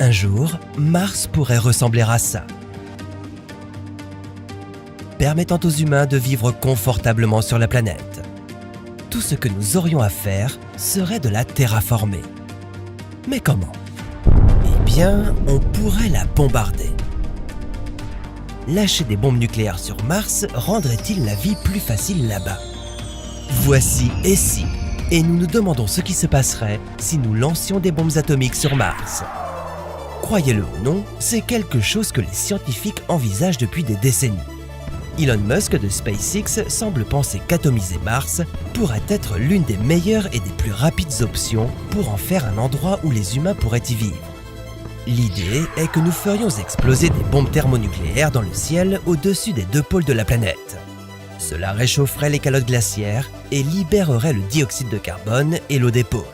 Un jour, Mars pourrait ressembler à ça, permettant aux humains de vivre confortablement sur la planète. Tout ce que nous aurions à faire serait de la terraformer. Mais comment? Eh bien, on pourrait la bombarder. Lâcher des bombes nucléaires sur Mars rendrait-il la vie plus facile là-bas? Voici et si, et nous nous demandons ce qui se passerait si nous lancions des bombes atomiques sur Mars. Croyez-le ou non, c'est quelque chose que les scientifiques envisagent depuis des décennies. Elon Musk de SpaceX semble penser qu'atomiser Mars pourrait être l'une des meilleures et des plus rapides options pour en faire un endroit où les humains pourraient y vivre. L'idée est que nous ferions exploser des bombes thermonucléaires dans le ciel au-dessus des deux pôles de la planète. Cela réchaufferait les calottes glaciaires et libérerait le dioxyde de carbone et l'eau des pôles.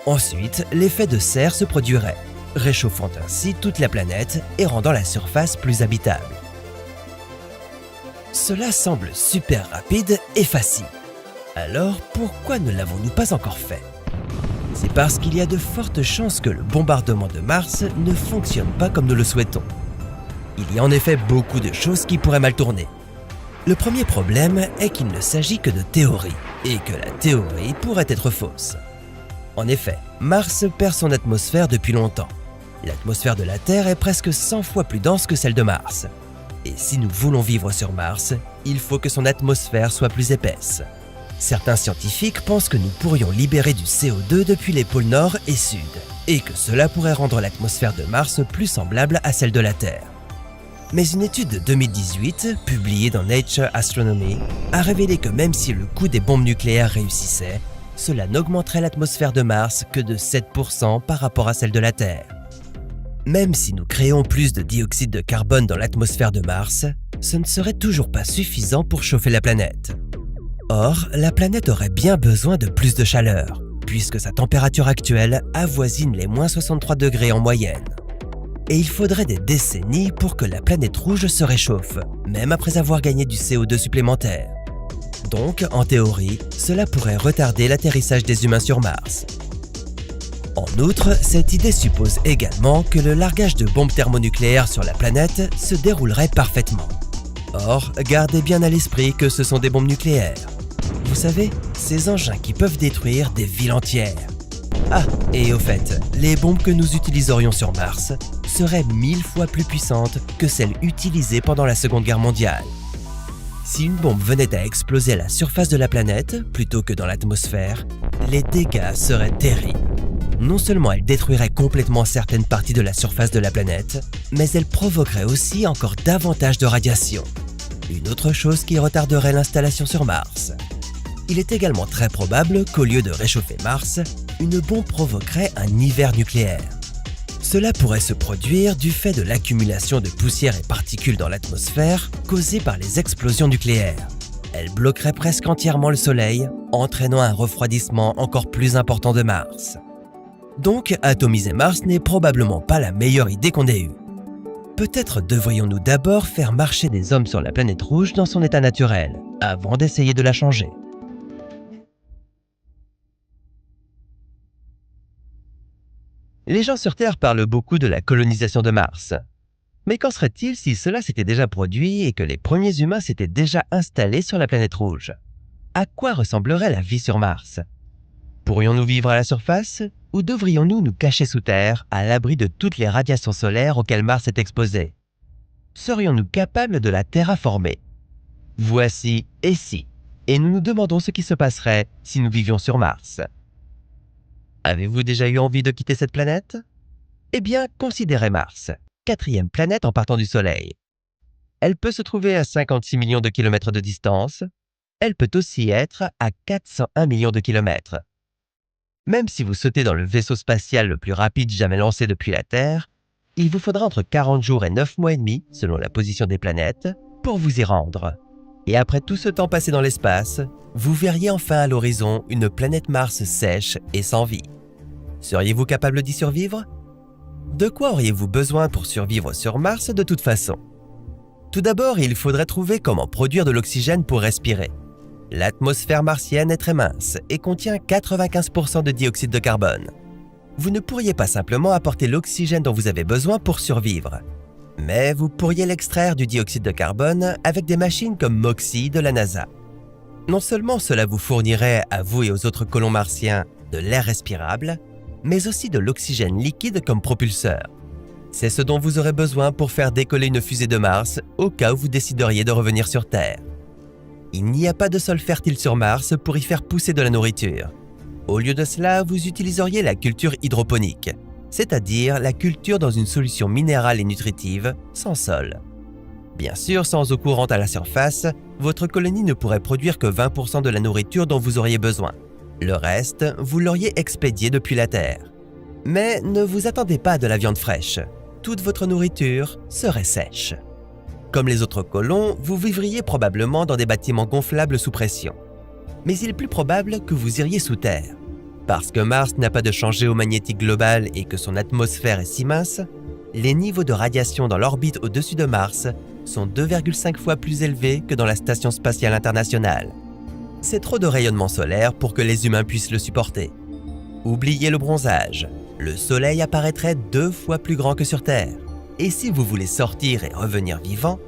Ensuite, l'effet de serre se produirait, réchauffant ainsi toute la planète et rendant la surface plus habitable. Cela semble super rapide et facile. Alors pourquoi ne l'avons-nous pas encore fait? C'est parce qu'il y a de fortes chances que le bombardement de Mars ne fonctionne pas comme nous le souhaitons. Il y a en effet beaucoup de choses qui pourraient mal tourner. Le premier problème est qu'il ne s'agit que de théorie, et que la théorie pourrait être fausse. En effet, Mars perd son atmosphère depuis longtemps. L'atmosphère de la Terre est presque 100 fois plus dense que celle de Mars. Et si nous voulons vivre sur Mars, il faut que son atmosphère soit plus épaisse. Certains scientifiques pensent que nous pourrions libérer du CO2 depuis les pôles Nord et Sud, et que cela pourrait rendre l'atmosphère de Mars plus semblable à celle de la Terre. Mais une étude de 2018, publiée dans Nature Astronomy, a révélé que même si le coût des bombes nucléaires réussissait, cela n'augmenterait l'atmosphère de Mars que de 7% par rapport à celle de la Terre. Même si nous créons plus de dioxyde de carbone dans l'atmosphère de Mars, ce ne serait toujours pas suffisant pour chauffer la planète. Or, la planète aurait bien besoin de plus de chaleur, puisque sa température actuelle avoisine les moins 63 degrés en moyenne. Et il faudrait des décennies pour que la planète rouge se réchauffe, même après avoir gagné du CO2 supplémentaire. Donc, en théorie, cela pourrait retarder l'atterrissage des humains sur Mars. En outre, cette idée suppose également que le largage de bombes thermonucléaires sur la planète se déroulerait parfaitement. Or, gardez bien à l'esprit que ce sont des bombes nucléaires. Vous savez, ces engins qui peuvent détruire des villes entières. Ah, et au fait, les bombes que nous utiliserions sur Mars seraient 1000 fois plus puissantes que celles utilisées pendant la Seconde Guerre mondiale. Si une bombe venait à exploser à la surface de la planète plutôt que dans l'atmosphère, les dégâts seraient terribles. Non seulement elle détruirait complètement certaines parties de la surface de la planète, mais elle provoquerait aussi encore davantage de radiation. Une autre chose qui retarderait l'installation sur Mars. Il est également très probable qu'au lieu de réchauffer Mars, une bombe provoquerait un hiver nucléaire. Cela pourrait se produire du fait de l'accumulation de poussière et particules dans l'atmosphère causée par les explosions nucléaires. Elle bloquerait presque entièrement le Soleil, entraînant un refroidissement encore plus important de Mars. Donc, atomiser Mars n'est probablement pas la meilleure idée qu'on ait eue. Peut-être devrions-nous d'abord faire marcher des hommes sur la planète rouge dans son état naturel, avant d'essayer de la changer. Les gens sur Terre parlent beaucoup de la colonisation de Mars. Mais qu'en serait-il si cela s'était déjà produit et que les premiers humains s'étaient déjà installés sur la planète rouge? À quoi ressemblerait la vie sur Mars? Pourrions-nous vivre à la surface ou devrions-nous nous cacher sous terre, à l'abri de toutes les radiations solaires auxquelles Mars est exposé? Serions-nous capables de la terraformer? Voici et si, et nous nous demandons ce qui se passerait si nous vivions sur Mars. Avez-vous déjà eu envie de quitter cette planète? Eh bien, considérez Mars, 4e planète en partant du Soleil. Elle peut se trouver à 56 millions de kilomètres de distance. Elle peut aussi être à 401 millions de kilomètres. Même si vous sautez dans le vaisseau spatial le plus rapide jamais lancé depuis la Terre, il vous faudra entre 40 jours et 9 mois et demi, selon la position des planètes, pour vous y rendre. Et après tout ce temps passé dans l'espace, vous verriez enfin à l'horizon une planète Mars sèche et sans vie. Seriez-vous capable d'y survivre? De quoi auriez-vous besoin pour survivre sur Mars de toute façon? Tout d'abord, il faudrait trouver comment produire de l'oxygène pour respirer. L'atmosphère martienne est très mince et contient 95% de dioxyde de carbone. Vous ne pourriez pas simplement apporter l'oxygène dont vous avez besoin pour survivre. Mais vous pourriez l'extraire du dioxyde de carbone avec des machines comme MOXIE de la NASA. Non seulement cela vous fournirait à vous et aux autres colons martiens de l'air respirable, mais aussi de l'oxygène liquide comme propulseur. C'est ce dont vous aurez besoin pour faire décoller une fusée de Mars au cas où vous décideriez de revenir sur Terre. Il n'y a pas de sol fertile sur Mars pour y faire pousser de la nourriture. Au lieu de cela, vous utiliseriez la culture hydroponique, c'est-à-dire la culture dans une solution minérale et nutritive, sans sol. Bien sûr, sans eau courante à la surface, votre colonie ne pourrait produire que 20% de la nourriture dont vous auriez besoin. Le reste, vous l'auriez expédié depuis la Terre. Mais ne vous attendez pas à de la viande fraîche. Toute votre nourriture serait sèche. Comme les autres colons, vous vivriez probablement dans des bâtiments gonflables sous pression. Mais il est plus probable que vous iriez sous terre. Parce que Mars n'a pas de champ géomagnétique global et que son atmosphère est si mince, les niveaux de radiation dans l'orbite au-dessus de Mars sont 2,5 fois plus élevés que dans la Station spatiale internationale. C'est trop de rayonnement solaire pour que les humains puissent le supporter. Oubliez le bronzage, le Soleil apparaîtrait 2 fois plus grand que sur Terre. Et si vous voulez sortir et revenir vivant,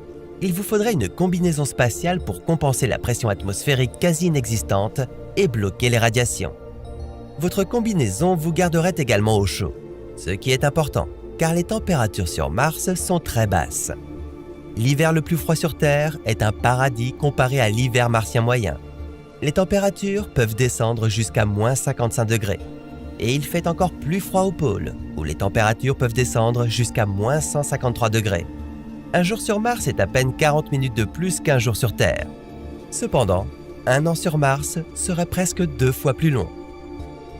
il vous faudrait une combinaison spatiale pour compenser la pression atmosphérique quasi inexistante et bloquer les radiations. Votre combinaison vous garderait également au chaud, ce qui est important, car les températures sur Mars sont très basses. L'hiver le plus froid sur Terre est un paradis comparé à l'hiver martien moyen. Les températures peuvent descendre jusqu'à moins 55 degrés. Et il fait encore plus froid au pôle, où les températures peuvent descendre jusqu'à moins 153 degrés. Un jour sur Mars est à peine 40 minutes de plus qu'un jour sur Terre. Cependant, un an sur Mars serait presque 2 fois plus long.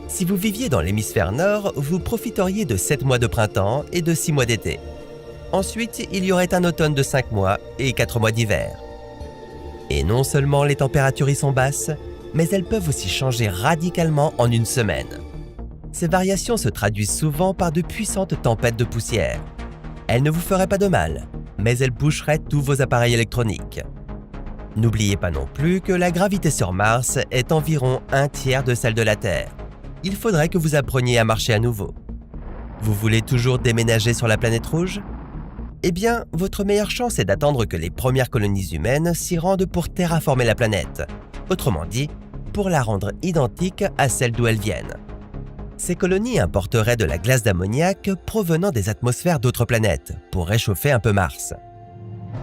Si vous viviez dans l'hémisphère nord, vous profiteriez de 7 mois de printemps et de 6 mois d'été. Ensuite, il y aurait un automne de 5 mois et 4 mois d'hiver. Et non seulement les températures y sont basses, mais elles peuvent aussi changer radicalement en une semaine. Ces variations se traduisent souvent par de puissantes tempêtes de poussière. Elles ne vous feraient pas de mal, mais elles boucheraient tous vos appareils électroniques. N'oubliez pas non plus que la gravité sur Mars est environ 1/3 de celle de la Terre. Il faudrait que vous appreniez à marcher à nouveau. Vous voulez toujours déménager sur la planète rouge? Eh bien, votre meilleure chance est d'attendre que les premières colonies humaines s'y rendent pour terraformer la planète. Autrement dit, pour la rendre identique à celle d'où elles viennent. Ces colonies importeraient de la glace d'ammoniac provenant des atmosphères d'autres planètes pour réchauffer un peu Mars.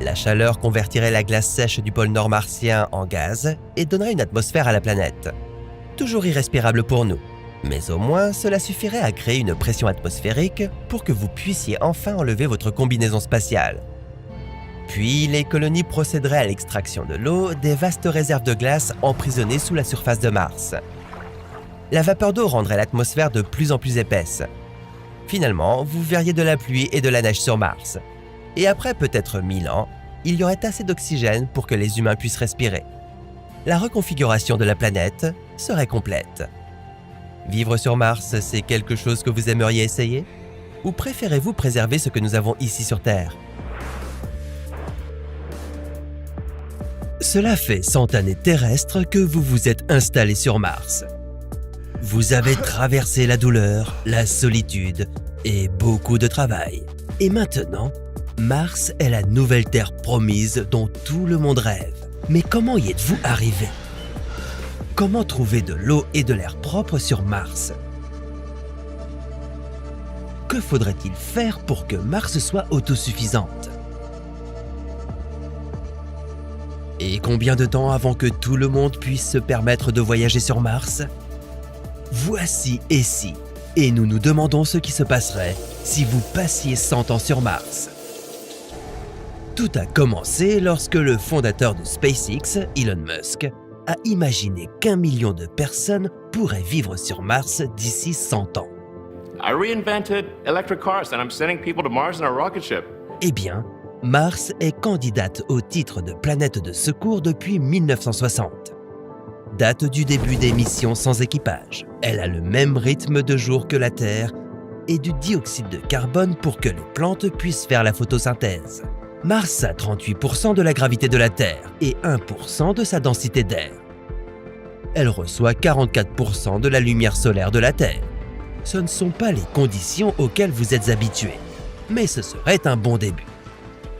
La chaleur convertirait la glace sèche du pôle nord martien en gaz et donnerait une atmosphère à la planète. Toujours irrespirable pour nous, mais au moins cela suffirait à créer une pression atmosphérique pour que vous puissiez enfin enlever votre combinaison spatiale. Puis les colonies procéderaient à l'extraction de l'eau des vastes réserves de glace emprisonnées sous la surface de Mars. La vapeur d'eau rendrait l'atmosphère de plus en plus épaisse. Finalement, vous verriez de la pluie et de la neige sur Mars. Et après peut-être 1000 ans, il y aurait assez d'oxygène pour que les humains puissent respirer. La reconfiguration de la planète serait complète. Vivre sur Mars, c'est quelque chose que vous aimeriez essayer? Ou préférez-vous préserver ce que nous avons ici sur Terre? Cela fait 100 années terrestres que vous vous êtes installé sur Mars. Vous avez traversé la douleur, la solitude et beaucoup de travail. Et maintenant, Mars est la nouvelle Terre promise dont tout le monde rêve. Mais comment y êtes-vous arrivé? Comment trouver de l'eau et de l'air propre sur Mars? Que faudrait-il faire pour que Mars soit autosuffisante? Et combien de temps avant que tout le monde puisse se permettre de voyager sur Mars? Voici Essie, et nous nous demandons ce qui se passerait si vous passiez 100 ans sur Mars. Tout a commencé lorsque le fondateur de SpaceX, Elon Musk, a imaginé qu'1 million de personnes pourraient vivre sur Mars d'ici 100 ans. I reinvented electric cars and I'm sending people to Mars in a rocket ship. Eh bien, Mars est candidate au titre de planète de secours depuis 1960. Date du début des missions sans équipage. Elle a le même rythme de jour que la Terre et du dioxyde de carbone pour que les plantes puissent faire la photosynthèse. Mars a 38% de la gravité de la Terre et 1% de sa densité d'air. Elle reçoit 44% de la lumière solaire de la Terre. Ce ne sont pas les conditions auxquelles vous êtes habitué, mais ce serait un bon début.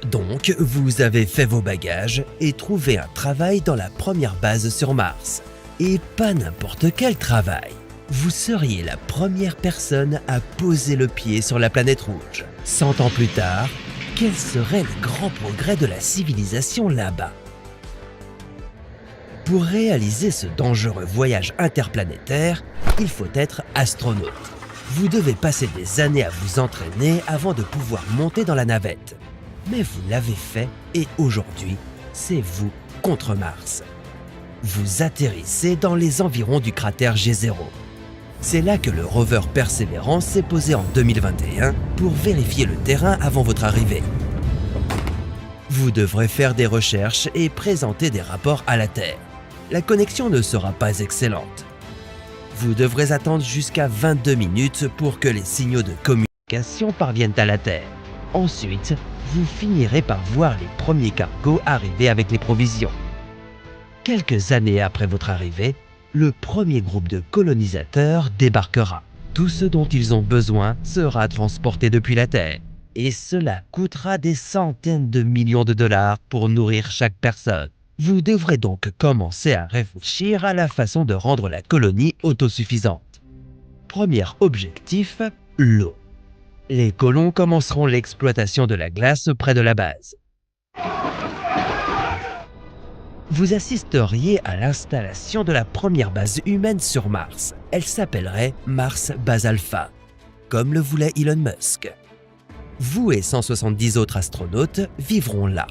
Donc, vous avez fait vos bagages et trouvé un travail dans la première base sur Mars. Et pas n'importe quel travail. Vous seriez la première personne à poser le pied sur la planète rouge. 100 ans plus tard, quel serait le grand progrès de la civilisation là-bas? Pour réaliser ce dangereux voyage interplanétaire, il faut être astronaute. Vous devez passer des années à vous entraîner avant de pouvoir monter dans la navette. Mais vous l'avez fait et aujourd'hui, c'est vous contre Mars. Vous atterrissez dans les environs du cratère G0. C'est là que le rover Perseverance s'est posé en 2021 pour vérifier le terrain avant votre arrivée. Vous devrez faire des recherches et présenter des rapports à la Terre. La connexion ne sera pas excellente. Vous devrez attendre jusqu'à 22 minutes pour que les signaux de communication parviennent à la Terre. Ensuite, vous finirez par voir les premiers cargos arriver avec les provisions. Quelques années après votre arrivée, le premier groupe de colonisateurs débarquera. Tout ce dont ils ont besoin sera transporté depuis la Terre. Et cela coûtera des centaines de millions de dollars pour nourrir chaque personne. Vous devrez donc commencer à réfléchir à la façon de rendre la colonie autosuffisante. Premier objectif, l'eau. Les colons commenceront l'exploitation de la glace près de la base. Vous assisteriez à l'installation de la première base humaine sur Mars. Elle s'appellerait Mars Base Alpha, comme le voulait Elon Musk. Vous et 170 autres astronautes vivront là.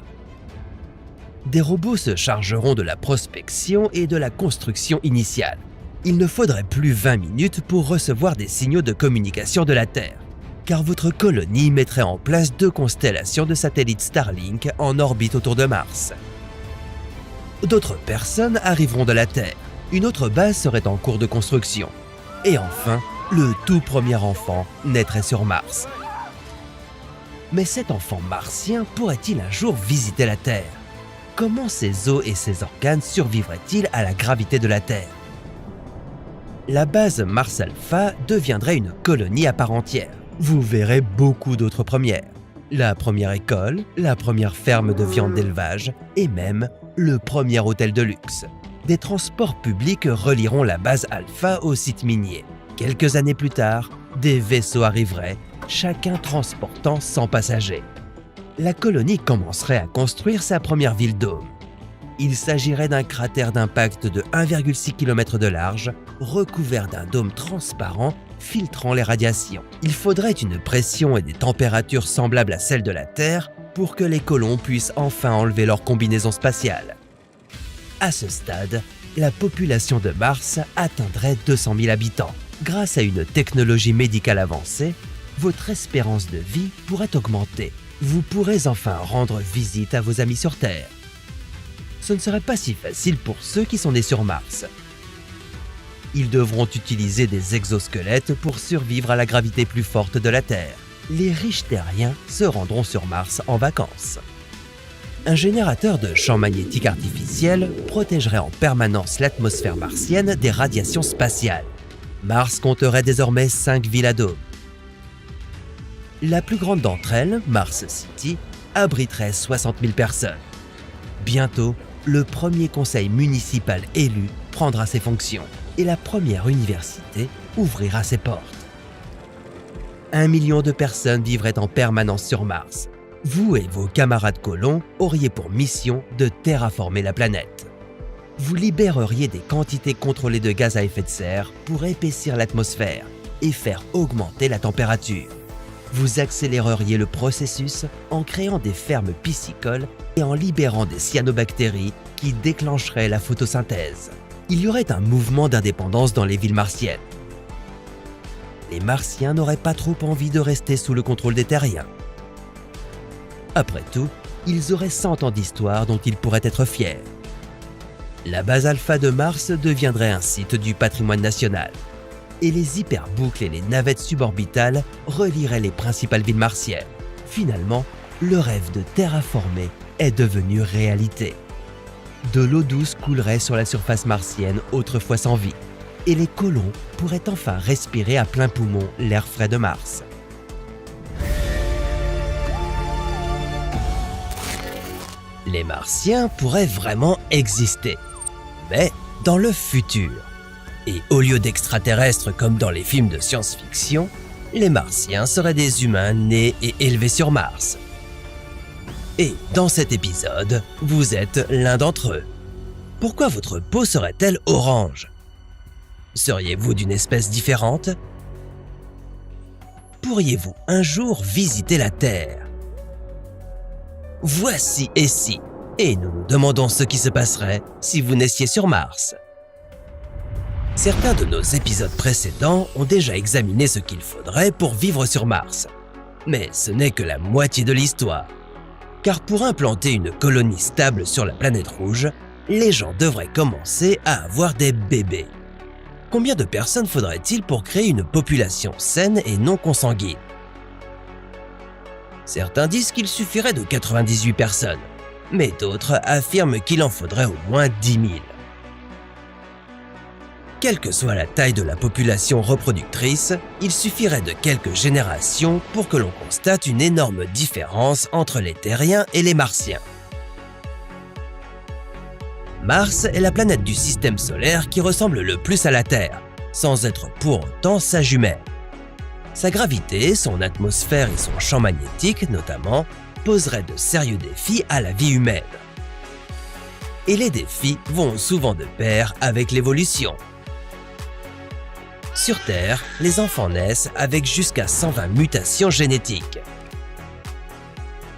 Des robots se chargeront de la prospection et de la construction initiale. Il ne faudrait plus 20 minutes pour recevoir des signaux de communication de la Terre, car votre colonie mettrait en place 2 constellations de satellites Starlink en orbite autour de Mars. D'autres personnes arriveront de la Terre. Une autre base serait en cours de construction. Et enfin, le tout premier enfant naîtrait sur Mars. Mais cet enfant martien pourrait-il un jour visiter la Terre? Comment ses os et ses organes survivraient-ils à la gravité de la Terre? La base Mars Alpha deviendrait une colonie à part entière. Vous verrez beaucoup d'autres premières. La première école, la première ferme de viande d'élevage et même le premier hôtel de luxe. Des transports publics relieront la base Alpha au site minier. Quelques années plus tard, des vaisseaux arriveraient, chacun transportant 100 passagers. La colonie commencerait à construire sa première ville dôme. Il s'agirait d'un cratère d'impact de 1,6 km de large, recouvert d'un dôme transparent filtrant les radiations. Il faudrait une pression et des températures semblables à celles de la Terre pour que les colons puissent enfin enlever leur combinaison spatiale. À ce stade, la population de Mars atteindrait 200 000 habitants. Grâce à une technologie médicale avancée, votre espérance de vie pourrait augmenter. Vous pourrez enfin rendre visite à vos amis sur Terre. Ce ne serait pas si facile pour ceux qui sont nés sur Mars. Ils devront utiliser des exosquelettes pour survivre à la gravité plus forte de la Terre. Les riches terriens se rendront sur Mars en vacances. Un générateur de champs magnétiques artificiels protégerait en permanence l'atmosphère martienne des radiations spatiales. Mars compterait désormais 5 villas d'eau. La plus grande d'entre elles, Mars City, abriterait 60 000 personnes. Bientôt, le premier conseil municipal élu prendra ses fonctions et la première université ouvrira ses portes. 1 million de personnes vivraient en permanence sur Mars. Vous et vos camarades colons auriez pour mission de terraformer la planète. Vous libéreriez des quantités contrôlées de gaz à effet de serre pour épaissir l'atmosphère et faire augmenter la température. Vous accéléreriez le processus en créant des fermes piscicoles et en libérant des cyanobactéries qui déclencheraient la photosynthèse. Il y aurait un mouvement d'indépendance dans les villes martiennes. Les Martiens n'auraient pas trop envie de rester sous le contrôle des Terriens. Après tout, ils auraient 100 ans d'histoire dont ils pourraient être fiers. La base Alpha de Mars deviendrait un site du patrimoine national. Et les hyperboucles et les navettes suborbitales relieraient les principales villes martiennes. Finalement, le rêve de terraformer est devenu réalité. De l'eau douce coulerait sur la surface martienne autrefois sans vie. et les colons pourraient enfin respirer à plein poumon l'air frais de Mars. Les Martiens pourraient vraiment exister, mais dans le futur. Et au lieu d'extraterrestres comme dans les films de science-fiction, les Martiens seraient des humains nés et élevés sur Mars. Et dans cet épisode, vous êtes l'un d'entre eux. Pourquoi votre peau serait-elle orange? Seriez-vous d'une espèce différente? Pourriez-vous un jour visiter la Terre? Voici et si, et nous nous demandons ce qui se passerait si vous naissiez sur Mars. Certains de nos épisodes précédents ont déjà examiné ce qu'il faudrait pour vivre sur Mars. Mais ce n'est que la moitié de l'histoire. Car pour implanter une colonie stable sur la planète rouge, les gens devraient commencer à avoir des bébés. Combien de personnes faudrait-il pour créer une population saine et non consanguine? Certains disent qu'il suffirait de 98 personnes, mais d'autres affirment qu'il en faudrait au moins 10 000. Quelle que soit la taille de la population reproductrice, il suffirait de quelques générations pour que l'on constate une énorme différence entre les terriens et les martiens. Mars est la planète du système solaire qui ressemble le plus à la Terre, sans être pour autant sa jumelle. Sa gravité, son atmosphère et son champ magnétique, notamment, poseraient de sérieux défis à la vie humaine. Et les défis vont souvent de pair avec l'évolution. Sur Terre, les enfants naissent avec jusqu'à 120 mutations génétiques.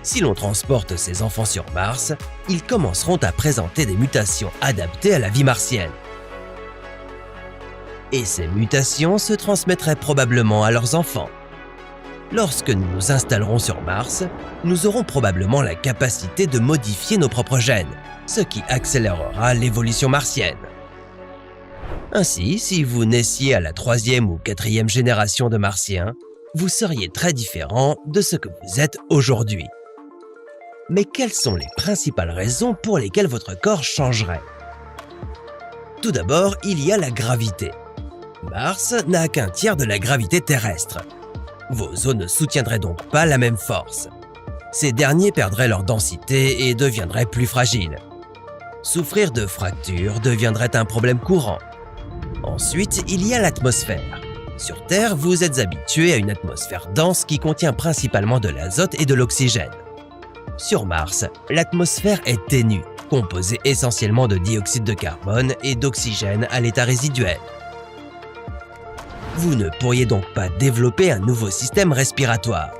Si l'on transporte ces enfants sur Mars, ils commenceront à présenter des mutations adaptées à la vie martienne. Et ces mutations se transmettraient probablement à leurs enfants. Lorsque nous nous installerons sur Mars, nous aurons probablement la capacité de modifier nos propres gènes, ce qui accélérera l'évolution martienne. Ainsi, si vous naissiez à la 3e ou 4e génération de Martiens, vous seriez très différent de ce que vous êtes aujourd'hui. Mais quelles sont les principales raisons pour lesquelles votre corps changerait? Tout d'abord, il y a la gravité. Mars n'a qu'un tiers de la gravité terrestre. Vos os ne soutiendraient donc pas la même force. Ces derniers perdraient leur densité et deviendraient plus fragiles. Souffrir de fractures deviendrait un problème courant. Ensuite, il y a l'atmosphère. Sur Terre, vous êtes habitué à une atmosphère dense qui contient principalement de l'azote et de l'oxygène. Sur Mars, l'atmosphère est ténue, composée essentiellement de dioxyde de carbone et d'oxygène à l'état résiduel. Vous ne pourriez donc pas développer un nouveau système respiratoire,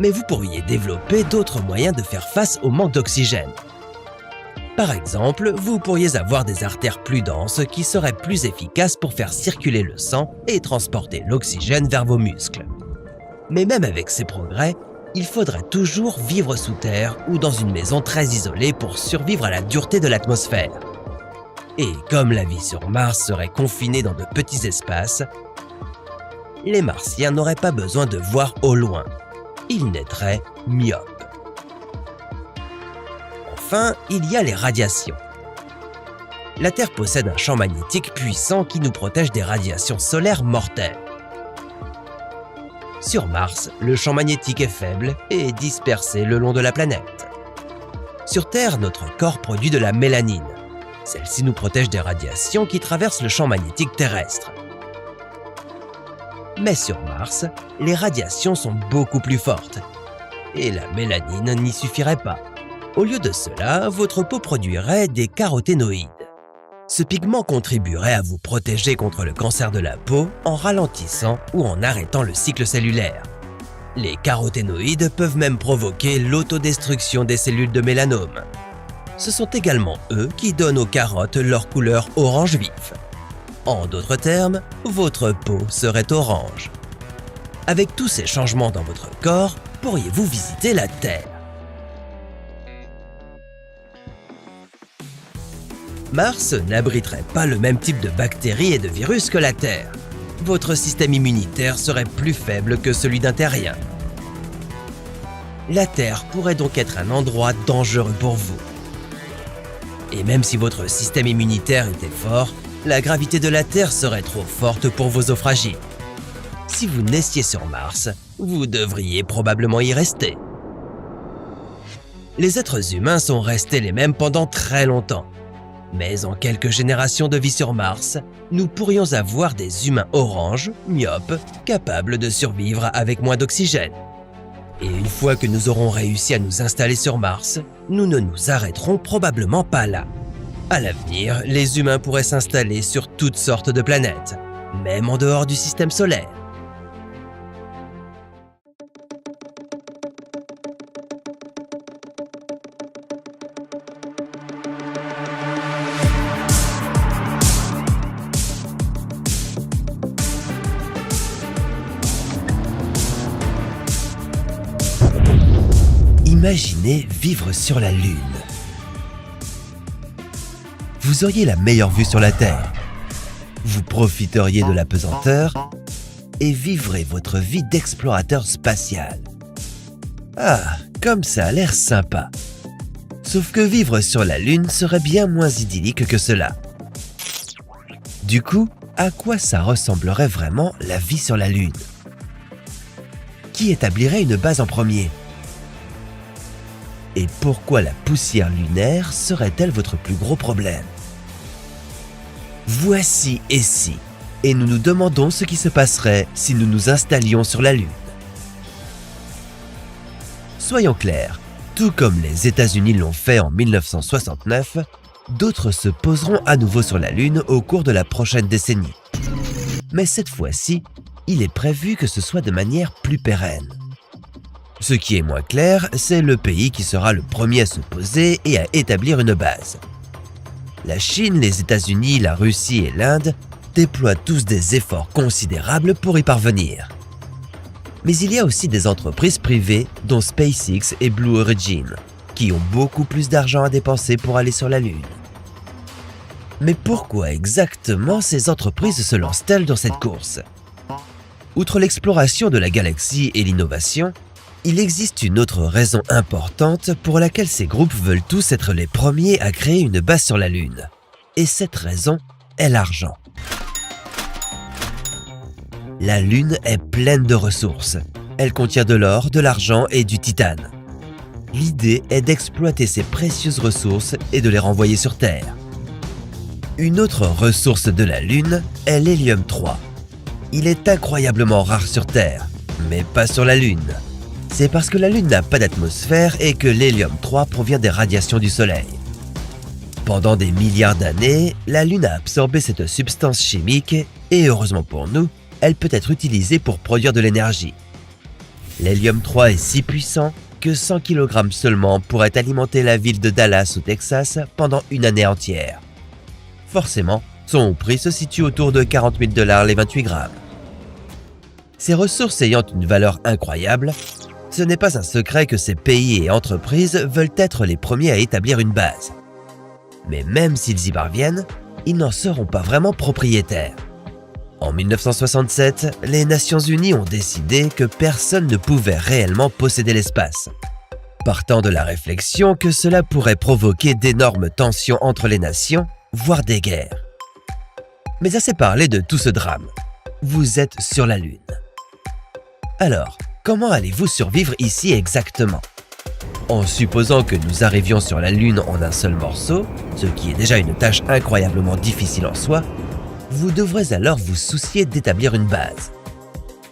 mais vous pourriez développer d'autres moyens de faire face au manque d'oxygène. Par exemple, vous pourriez avoir des artères plus denses qui seraient plus efficaces pour faire circuler le sang et transporter l'oxygène vers vos muscles. Mais même avec ces progrès, il faudrait toujours vivre sous terre ou dans une maison très isolée pour survivre à la dureté de l'atmosphère. Et comme la vie sur Mars serait confinée dans de petits espaces, les Martiens n'auraient pas besoin de voir au loin. Ils naîtraient myopes. Enfin, il y a les radiations. La Terre possède un champ magnétique puissant qui nous protège des radiations solaires mortelles. Sur Mars, le champ magnétique est faible et dispersé le long de la planète. Sur Terre, notre corps produit de la mélanine. Celle-ci nous protège des radiations qui traversent le champ magnétique terrestre. Mais sur Mars, les radiations sont beaucoup plus fortes et la mélanine n'y suffirait pas. Au lieu de cela, votre peau produirait des caroténoïdes. Ce pigment contribuerait à vous protéger contre le cancer de la peau en ralentissant ou en arrêtant le cycle cellulaire. Les caroténoïdes peuvent même provoquer l'autodestruction des cellules de mélanome. Ce sont également eux qui donnent aux carottes leur couleur orange vif. En d'autres termes, votre peau serait orange. Avec tous ces changements dans votre corps, pourriez-vous visiter la Terre? Mars n'abriterait pas le même type de bactéries et de virus que la Terre. Votre système immunitaire serait plus faible que celui d'un terrien. La Terre pourrait donc être un endroit dangereux pour vous. Et même si votre système immunitaire était fort, La gravité de la Terre serait trop forte pour vos os fragiles. Si vous naissiez sur Mars, vous devriez probablement y rester. Les êtres humains sont restés les mêmes pendant très longtemps. Mais en quelques générations de vie sur Mars, nous pourrions avoir des humains oranges, myopes, capables de survivre avec moins d'oxygène. Et une fois que nous aurons réussi à nous installer sur Mars, nous ne nous arrêterons probablement pas là. À l'avenir, les humains pourraient s'installer sur toutes sortes de planètes, même en dehors du système solaire. Imaginez vivre sur la Lune. Vous auriez la meilleure vue sur la Terre. Vous profiteriez de la pesanteur et vivrez votre vie d'explorateur spatial. Ah, comme ça a l'air sympa. Sauf que vivre sur la Lune serait bien moins idyllique que cela. Du coup, à quoi ça ressemblerait vraiment la vie sur la Lune? Qui établirait une base en premier? Et pourquoi la poussière lunaire serait-elle votre plus gros problème? Voici et si, et nous nous demandons ce qui se passerait si nous nous installions sur la Lune. Soyons clairs, tout comme les États-Unis l'ont fait en 1969, d'autres se poseront à nouveau sur la Lune au cours de la prochaine décennie. Mais cette fois-ci, il est prévu que ce soit de manière plus pérenne. Ce qui est moins clair, c'est le pays qui sera le premier à se poser et à établir une base. La Chine, les États-Unis, la Russie et l'Inde déploient tous des efforts considérables pour y parvenir. Mais il y a aussi des entreprises privées, dont SpaceX et Blue Origin, qui ont beaucoup plus d'argent à dépenser pour aller sur la Lune. Mais pourquoi exactement ces entreprises se lancent-elles dans cette course? Outre l'exploration de la galaxie et l'innovation, il existe une autre raison importante pour laquelle ces groupes veulent tous être les premiers à créer une base sur la Lune. Et cette raison est l'argent. La Lune est pleine de ressources. Elle contient de l'or, de l'argent et du titane. L'idée est d'exploiter ces précieuses ressources et de les renvoyer sur Terre. Une autre ressource de la Lune est l'hélium-3. Il est incroyablement rare sur Terre, mais pas sur la Lune. C'est parce que la Lune n'a pas d'atmosphère et que l'hélium-3 provient des radiations du Soleil. Pendant des milliards d'années, la Lune a absorbé cette substance chimique et, heureusement pour nous, elle peut être utilisée pour produire de l'énergie. L'hélium-3 est si puissant que 100 kg seulement pourraient alimenter la ville de Dallas au Texas pendant une année entière. Forcément, son prix se situe autour de 40 000 $ les 28 grammes. Ces ressources ayant une valeur incroyable, ce n'est pas un secret que ces pays et entreprises veulent être les premiers à établir une base. Mais même s'ils y parviennent, ils n'en seront pas vraiment propriétaires. En 1967, les Nations Unies ont décidé que personne ne pouvait réellement posséder l'espace, partant de la réflexion que cela pourrait provoquer d'énormes tensions entre les nations, voire des guerres. Mais assez parlé de tout ce drame. Vous êtes sur la Lune. Alors, comment allez-vous survivre ici exactement? En supposant que nous arrivions sur la Lune en un seul morceau, ce qui est déjà une tâche incroyablement difficile en soi, vous devrez alors vous soucier d'établir une base.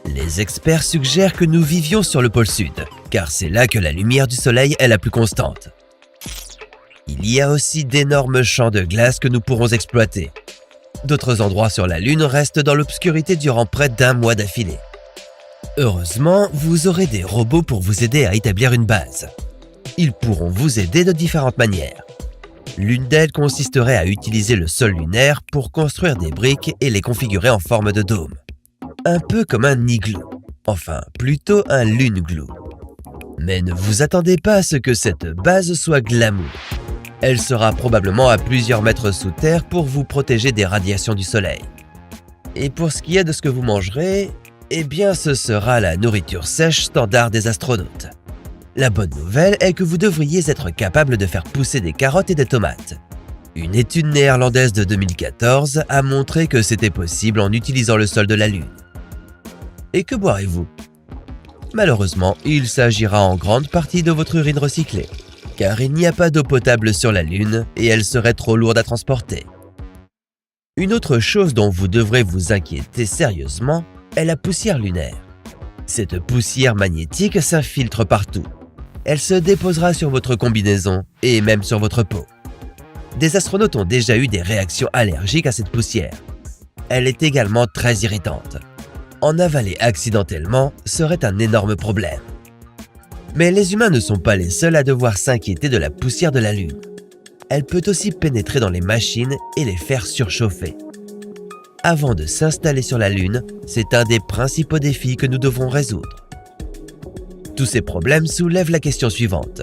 Les experts suggèrent que nous vivions sur le pôle Sud, car c'est là que la lumière du Soleil est la plus constante. Il y a aussi d'énormes champs de glace que nous pourrons exploiter. D'autres endroits sur la Lune restent dans l'obscurité durant près d'1 mois d'affilée. Heureusement, vous aurez des robots pour vous aider à établir une base. Ils pourront vous aider de différentes manières. L'une d'elles consisterait à utiliser le sol lunaire pour construire des briques et les configurer en forme de dôme. Un peu comme un igloo, enfin plutôt un lune glue. Mais ne vous attendez pas à ce que cette base soit glamour. Elle sera probablement à plusieurs mètres sous terre pour vous protéger des radiations du soleil. Et pour ce qui est de ce que vous mangerez, eh bien ce sera la nourriture sèche standard des astronautes. La bonne nouvelle est que vous devriez être capable de faire pousser des carottes et des tomates. Une étude néerlandaise de 2014 a montré que c'était possible en utilisant le sol de la Lune. Et que boirez-vous? Malheureusement, il s'agira en grande partie de votre urine recyclée, car il n'y a pas d'eau potable sur la Lune et elle serait trop lourde à transporter. Une autre chose dont vous devrez vous inquiéter sérieusement est la poussière lunaire. Cette poussière magnétique s'infiltre partout. Elle se déposera sur votre combinaison et même sur votre peau. Des astronautes ont déjà eu des réactions allergiques à cette poussière. Elle est également très irritante. En avaler accidentellement serait un énorme problème. Mais les humains ne sont pas les seuls à devoir s'inquiéter de la poussière de la Lune. Elle peut aussi pénétrer dans les machines et les faire surchauffer. Avant de s'installer sur la Lune, c'est un des principaux défis que nous devrons résoudre. Tous ces problèmes soulèvent la question suivante.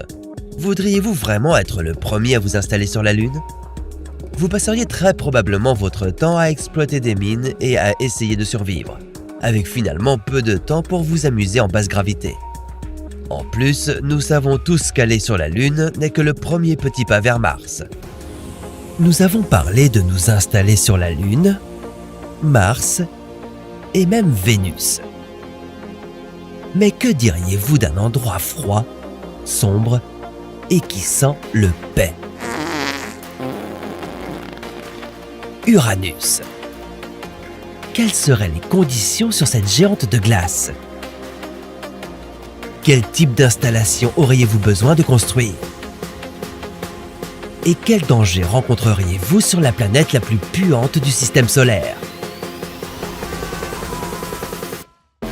Voudriez-vous vraiment être le premier à vous installer sur la Lune? Vous passeriez très probablement votre temps à exploiter des mines et à essayer de survivre, avec finalement peu de temps pour vous amuser en basse gravité. En plus, nous savons tous qu'aller sur la Lune n'est que le premier petit pas vers Mars. Nous avons parlé de nous installer sur la Lune, Mars et même Vénus. Mais que diriez-vous d'un endroit froid, sombre et qui sent le paix? Uranus. Quelles seraient les conditions sur cette géante de glace? Quel type d'installation auriez-vous besoin de construire? Et quel danger rencontreriez-vous sur la planète la plus puante du système solaire?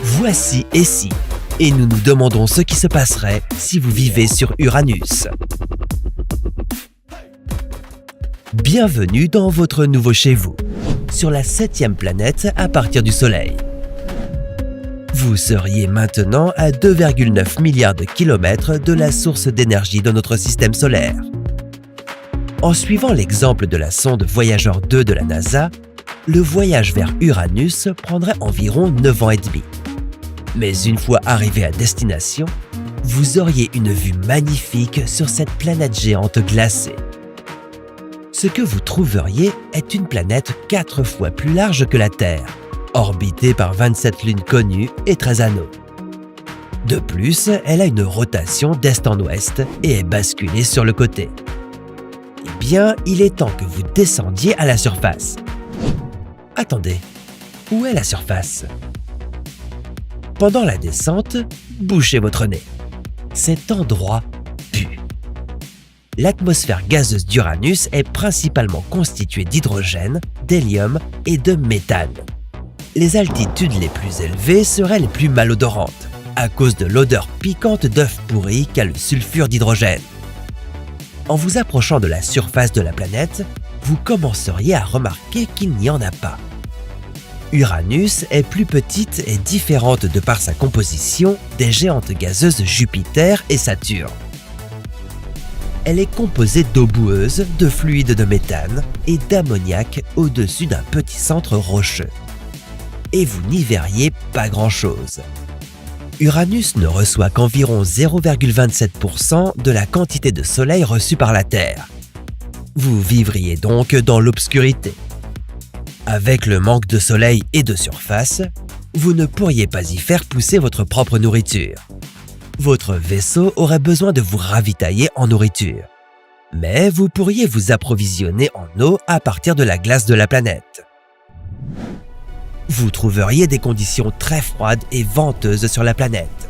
Voici et si, et nous nous demandons ce qui se passerait si vous vivez sur Uranus. Bienvenue dans votre nouveau chez vous, sur la 7e planète à partir du Soleil. Vous seriez maintenant à 2,9 milliards de kilomètres de la source d'énergie de notre système solaire. En suivant l'exemple de la sonde Voyager 2 de la NASA, le voyage vers Uranus prendrait environ 9 ans et demi. Mais une fois arrivé à destination, vous auriez une vue magnifique sur cette planète géante glacée. Ce que vous trouveriez est une planète 4 fois plus large que la Terre, orbitée par 27 lunes connues et 13 anneaux. De plus, elle a une rotation d'est en ouest et est basculée sur le côté. Eh bien, il est temps que vous descendiez à la surface. Attendez, où est la surface? Pendant la descente, bouchez votre nez. Cet endroit pue. L'atmosphère gazeuse d'Uranus est principalement constituée d'hydrogène, d'hélium et de méthane. Les altitudes les plus élevées seraient les plus malodorantes, à cause de l'odeur piquante d'œufs pourris qu'a le sulfure d'hydrogène. En vous approchant de la surface de la planète, vous commenceriez à remarquer qu'il n'y en a pas. Uranus est plus petite et différente de par sa composition des géantes gazeuses Jupiter et Saturne. Elle est composée d'eau boueuse, de fluide de méthane et d'ammoniac au-dessus d'un petit centre rocheux. Et vous n'y verriez pas grand-chose. Uranus ne reçoit qu'environ 0,27% de la quantité de soleil reçue par la Terre. Vous vivriez donc dans l'obscurité. Avec le manque de soleil et de surface, vous ne pourriez pas y faire pousser votre propre nourriture. Votre vaisseau aurait besoin de vous ravitailler en nourriture. Mais vous pourriez vous approvisionner en eau à partir de la glace de la planète. Vous trouveriez des conditions très froides et venteuses sur la planète.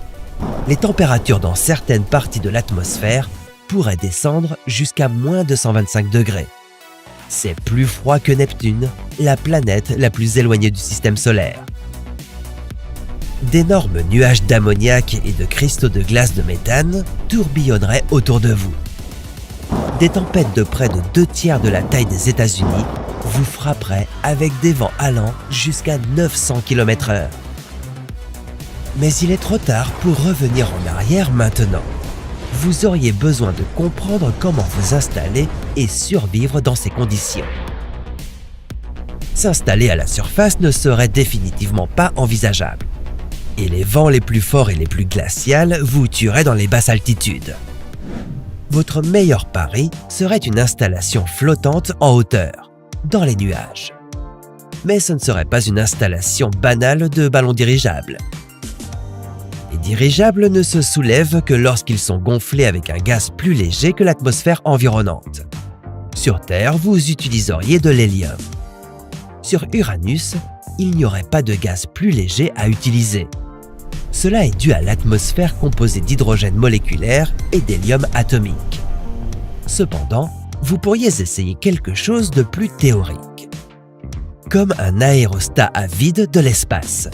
Les températures dans certaines parties de l'atmosphère pourraient descendre jusqu'à moins de 125 degrés. C'est plus froid que Neptune, la planète la plus éloignée du système solaire. D'énormes nuages d'ammoniac et de cristaux de glace de méthane tourbillonneraient autour de vous. Des tempêtes de près de 2/3 de la taille des États-Unis vous frapperaient avec des vents allant jusqu'à 900 km/h. Mais il est trop tard pour revenir en arrière maintenant. Vous auriez besoin de comprendre comment vous installer et survivre dans ces conditions. S'installer à la surface ne serait définitivement pas envisageable. Et les vents les plus forts et les plus glacials vous tueraient dans les basses altitudes. Votre meilleur pari serait une installation flottante en hauteur, dans les nuages. Mais ce ne serait pas une installation banale de ballon dirigeable. Les dirigeables ne se soulèvent que lorsqu'ils sont gonflés avec un gaz plus léger que l'atmosphère environnante. Sur Terre, vous utiliseriez de l'hélium. Sur Uranus, il n'y aurait pas de gaz plus léger à utiliser. Cela est dû à l'atmosphère composée d'hydrogène moléculaire et d'hélium atomique. Cependant, vous pourriez essayer quelque chose de plus théorique. Comme un aérostat à vide de l'espace.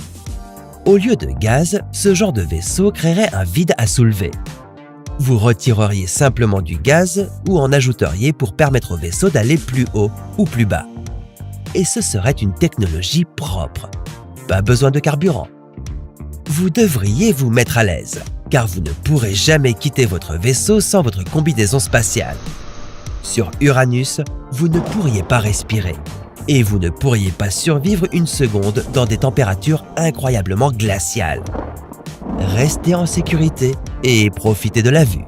Au lieu de gaz, ce genre de vaisseau créerait un vide à soulever. Vous retireriez simplement du gaz ou en ajouteriez pour permettre au vaisseau d'aller plus haut ou plus bas. Et ce serait une technologie propre. Pas besoin de carburant. Vous devriez vous mettre à l'aise, car vous ne pourrez jamais quitter votre vaisseau sans votre combinaison spatiale. Sur Uranus, vous ne pourriez pas respirer, et vous ne pourriez pas survivre une seconde dans des températures incroyablement glaciales. Restez en sécurité et profitez de la vue.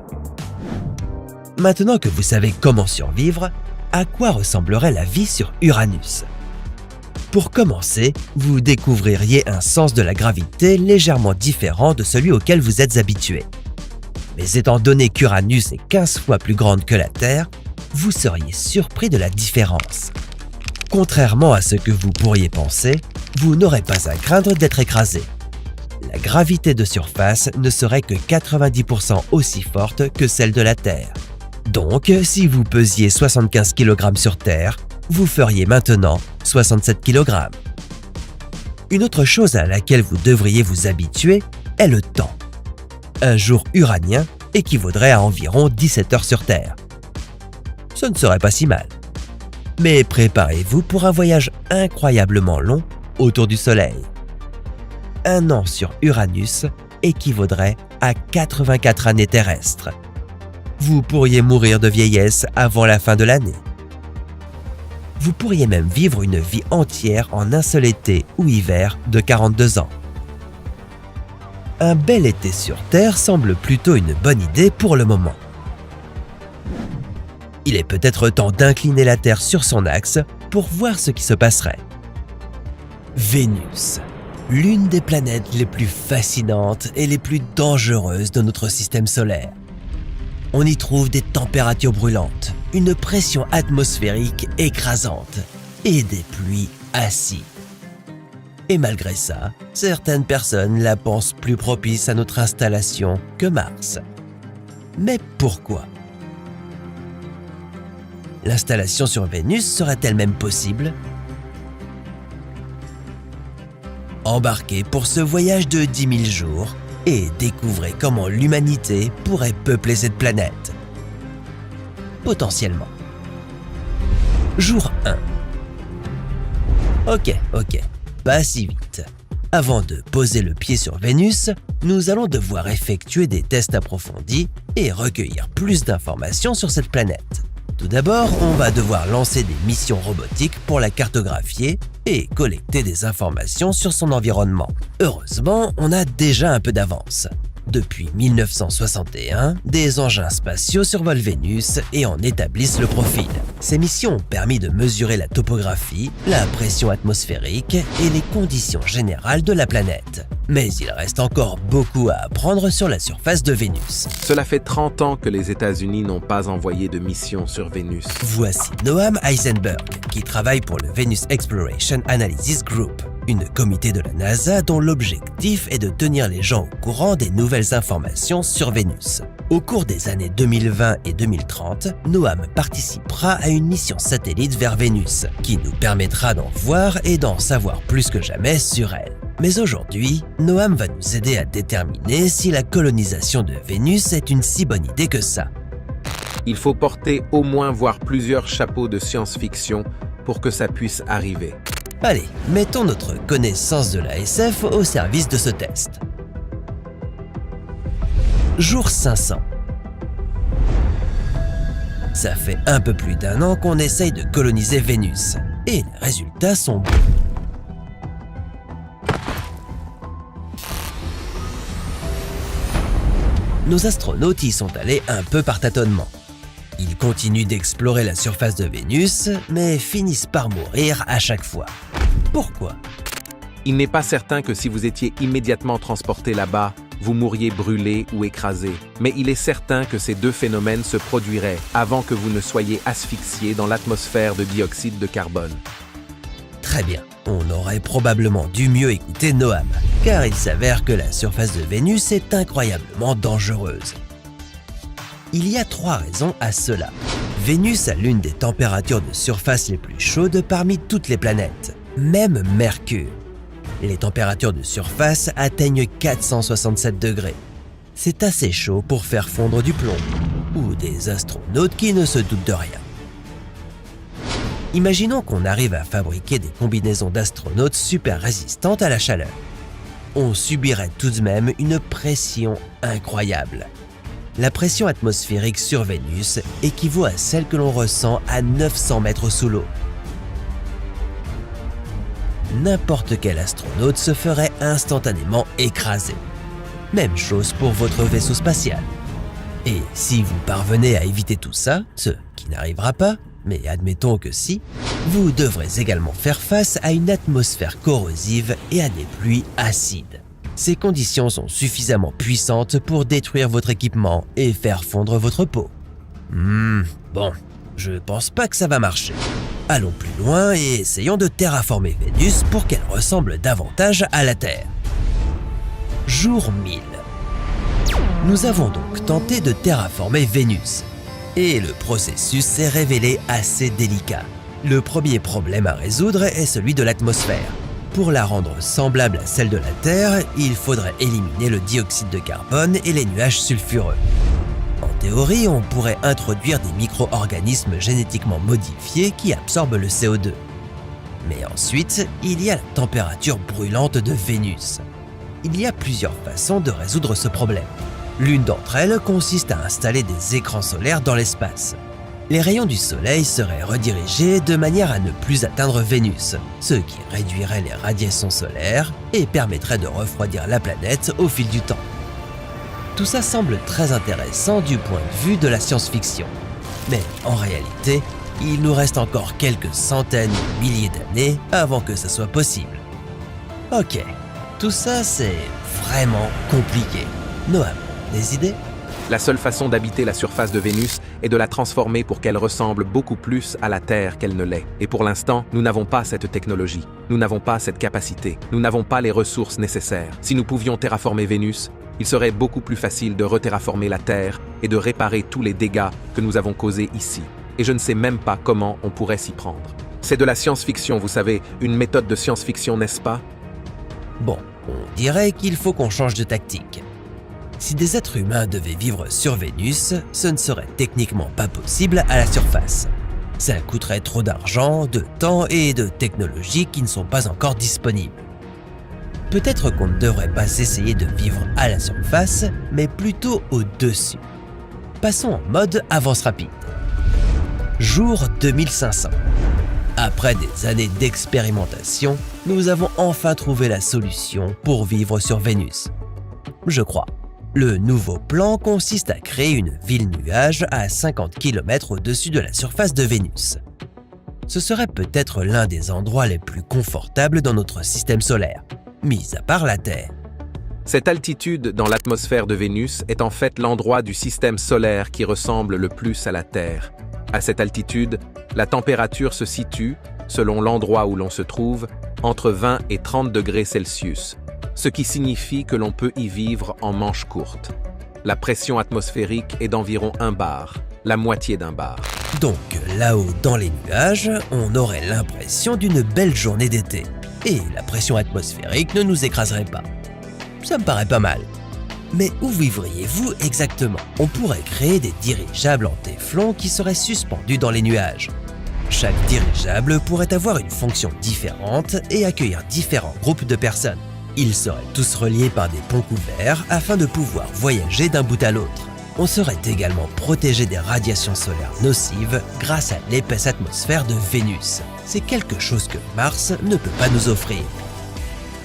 Maintenant que vous savez comment survivre, à quoi ressemblerait la vie sur Uranus ? Pour commencer, vous découvririez un sens de la gravité légèrement différent de celui auquel vous êtes habitué. Mais étant donné qu'Uranus est 15 fois plus grande que la Terre, vous seriez surpris de la différence. Contrairement à ce que vous pourriez penser, vous n'aurez pas à craindre d'être écrasé. La gravité de surface ne serait que 90% aussi forte que celle de la Terre. Donc, si vous pesiez 75 kg sur Terre, vous feriez maintenant 67 kg. Une autre chose à laquelle vous devriez vous habituer est le temps. Un jour uranien équivaudrait à environ 17 heures sur Terre. Ce ne serait pas si mal. Mais préparez-vous pour un voyage incroyablement long autour du Soleil. Un an sur Uranus équivaudrait à 84 années terrestres. Vous pourriez mourir de vieillesse avant la fin de l'année. Vous pourriez même vivre une vie entière en un seul été ou hiver de 42 ans. Un bel été sur Terre semble plutôt une bonne idée pour le moment. Il est peut-être temps d'incliner la Terre sur son axe pour voir ce qui se passerait. Vénus, l'une des planètes les plus fascinantes et les plus dangereuses de notre système solaire. On y trouve des températures brûlantes, une pression atmosphérique écrasante et des pluies acides. Et malgré ça, certaines personnes la pensent plus propice à notre installation que Mars. Mais pourquoi ? L'installation sur Vénus serait-elle même possible ? Embarquez pour ce voyage de 10 000 jours et découvrez comment l'humanité pourrait peupler cette planète. Potentiellement. Jour 1. Ok, pas si vite. Avant de poser le pied sur Vénus, nous allons devoir effectuer des tests approfondis et recueillir plus d'informations sur cette planète. Tout d'abord, on va devoir lancer des missions robotiques pour la cartographier et collecter des informations sur son environnement. Heureusement, on a déjà un peu d'avance. Depuis 1961, des engins spatiaux survolent Vénus et en établissent le profil. Ces missions ont permis de mesurer la topographie, la pression atmosphérique et les conditions générales de la planète. Mais il reste encore beaucoup à apprendre sur la surface de Vénus. Cela fait 30 ans que les États-Unis n'ont pas envoyé de mission sur Vénus. Voici Noam Eisenberg, qui travaille pour le Venus Exploration Analysis Group, une comité de la NASA dont l'objectif est de tenir les gens au courant des nouvelles informations sur Vénus. Au cours des années 2020 et 2030, Noam participera à une mission satellite vers Vénus, qui nous permettra d'en voir et d'en savoir plus que jamais sur elle. Mais aujourd'hui, Noam va nous aider à déterminer si la colonisation de Vénus est une si bonne idée que ça. Il faut porter au moins voire plusieurs chapeaux de science-fiction pour que ça puisse arriver. Allez, mettons notre connaissance de la SF au service de ce test. Jour 500. Ça fait un peu plus d'1 an qu'on essaye de coloniser Vénus, et les résultats sont bons. Nos astronautes y sont allés un peu par tâtonnement. Ils continuent d'explorer la surface de Vénus, mais finissent par mourir à chaque fois. Pourquoi ? Il n'est pas certain que si vous étiez immédiatement transporté là-bas, vous mourriez brûlé ou écrasé. Mais il est certain que ces deux phénomènes se produiraient avant que vous ne soyez asphyxié dans l'atmosphère de dioxyde de carbone. Très bien, on aurait probablement dû mieux écouter Noam, car il s'avère que la surface de Vénus est incroyablement dangereuse. Il y a 3 raisons à cela. Vénus a l'une des températures de surface les plus chaudes parmi toutes les planètes, même Mercure. Les températures de surface atteignent 467 degrés. C'est assez chaud pour faire fondre du plomb, ou des astronautes qui ne se doutent de rien. Imaginons qu'on arrive à fabriquer des combinaisons d'astronautes super résistantes à la chaleur. On subirait tout de même une pression incroyable. La pression atmosphérique sur Vénus équivaut à celle que l'on ressent à 900 mètres sous l'eau. N'importe quel astronaute se ferait instantanément écraser. Même chose pour votre vaisseau spatial. Et si vous parvenez à éviter tout ça, ce qui n'arrivera pas, mais admettons que si, vous devrez également faire face à une atmosphère corrosive et à des pluies acides. Ces conditions sont suffisamment puissantes pour détruire votre équipement et faire fondre votre peau. Bon, je pense pas que ça va marcher. Allons plus loin et essayons de terraformer Vénus pour qu'elle ressemble davantage à la Terre. Jour 1000. Nous avons donc tenté de terraformer Vénus. Et le processus s'est révélé assez délicat. Le premier problème à résoudre est celui de l'atmosphère. Pour la rendre semblable à celle de la Terre, il faudrait éliminer le dioxyde de carbone et les nuages sulfureux. En théorie, on pourrait introduire des micro-organismes génétiquement modifiés qui absorbent le CO2. Mais ensuite, il y a la température brûlante de Vénus. Il y a plusieurs façons de résoudre ce problème. L'une d'entre elles consiste à installer des écrans solaires dans l'espace. Les rayons du soleil seraient redirigés de manière à ne plus atteindre Vénus, ce qui réduirait les radiations solaires et permettrait de refroidir la planète au fil du temps. Tout ça semble très intéressant du point de vue de la science-fiction. Mais en réalité, il nous reste encore quelques centaines ou milliers d'années avant que ça soit possible. Ok, tout ça c'est vraiment compliqué. Noam, des idées ? La seule façon d'habiter la surface de Vénus est de la transformer pour qu'elle ressemble beaucoup plus à la Terre qu'elle ne l'est. Et pour l'instant, nous n'avons pas cette technologie, nous n'avons pas cette capacité, nous n'avons pas les ressources nécessaires. Si nous pouvions terraformer Vénus, il serait beaucoup plus facile de reterraformer la Terre et de réparer tous les dégâts que nous avons causés ici. Et je ne sais même pas comment on pourrait s'y prendre. C'est de la science-fiction, vous savez, une méthode de science-fiction, n'est-ce pas? Bon, on dirait qu'il faut qu'on change de tactique. Si des êtres humains devaient vivre sur Vénus, ce ne serait techniquement pas possible à la surface. Ça coûterait trop d'argent, de temps et de technologies qui ne sont pas encore disponibles. Peut-être qu'on ne devrait pas essayer de vivre à la surface, mais plutôt au-dessus. Passons en mode avance rapide. Jour 2500. Après des années d'expérimentation, nous avons enfin trouvé la solution pour vivre sur Vénus. Je crois. Le nouveau plan consiste à créer une ville-nuage à 50 km au-dessus de la surface de Vénus. Ce serait peut-être l'un des endroits les plus confortables dans notre système solaire, mis à part la Terre. Cette altitude dans l'atmosphère de Vénus est en fait l'endroit du système solaire qui ressemble le plus à la Terre. À cette altitude, la température se situe, selon l'endroit où l'on se trouve, entre 20 et 30 degrés Celsius, ce qui signifie que l'on peut y vivre en manches courtes. La pression atmosphérique est d'environ 1 bar, la moitié d'un bar. Donc là-haut dans les nuages, on aurait l'impression d'une belle journée d'été. Et la pression atmosphérique ne nous écraserait pas. Ça me paraît pas mal. Mais où vivriez-vous exactement? On pourrait créer des dirigeables en téflon qui seraient suspendus dans les nuages. Chaque dirigeable pourrait avoir une fonction différente et accueillir différents groupes de personnes. Ils seraient tous reliés par des ponts couverts afin de pouvoir voyager d'un bout à l'autre. On serait également protégé des radiations solaires nocives grâce à l'épaisse atmosphère de Vénus. C'est quelque chose que Mars ne peut pas nous offrir.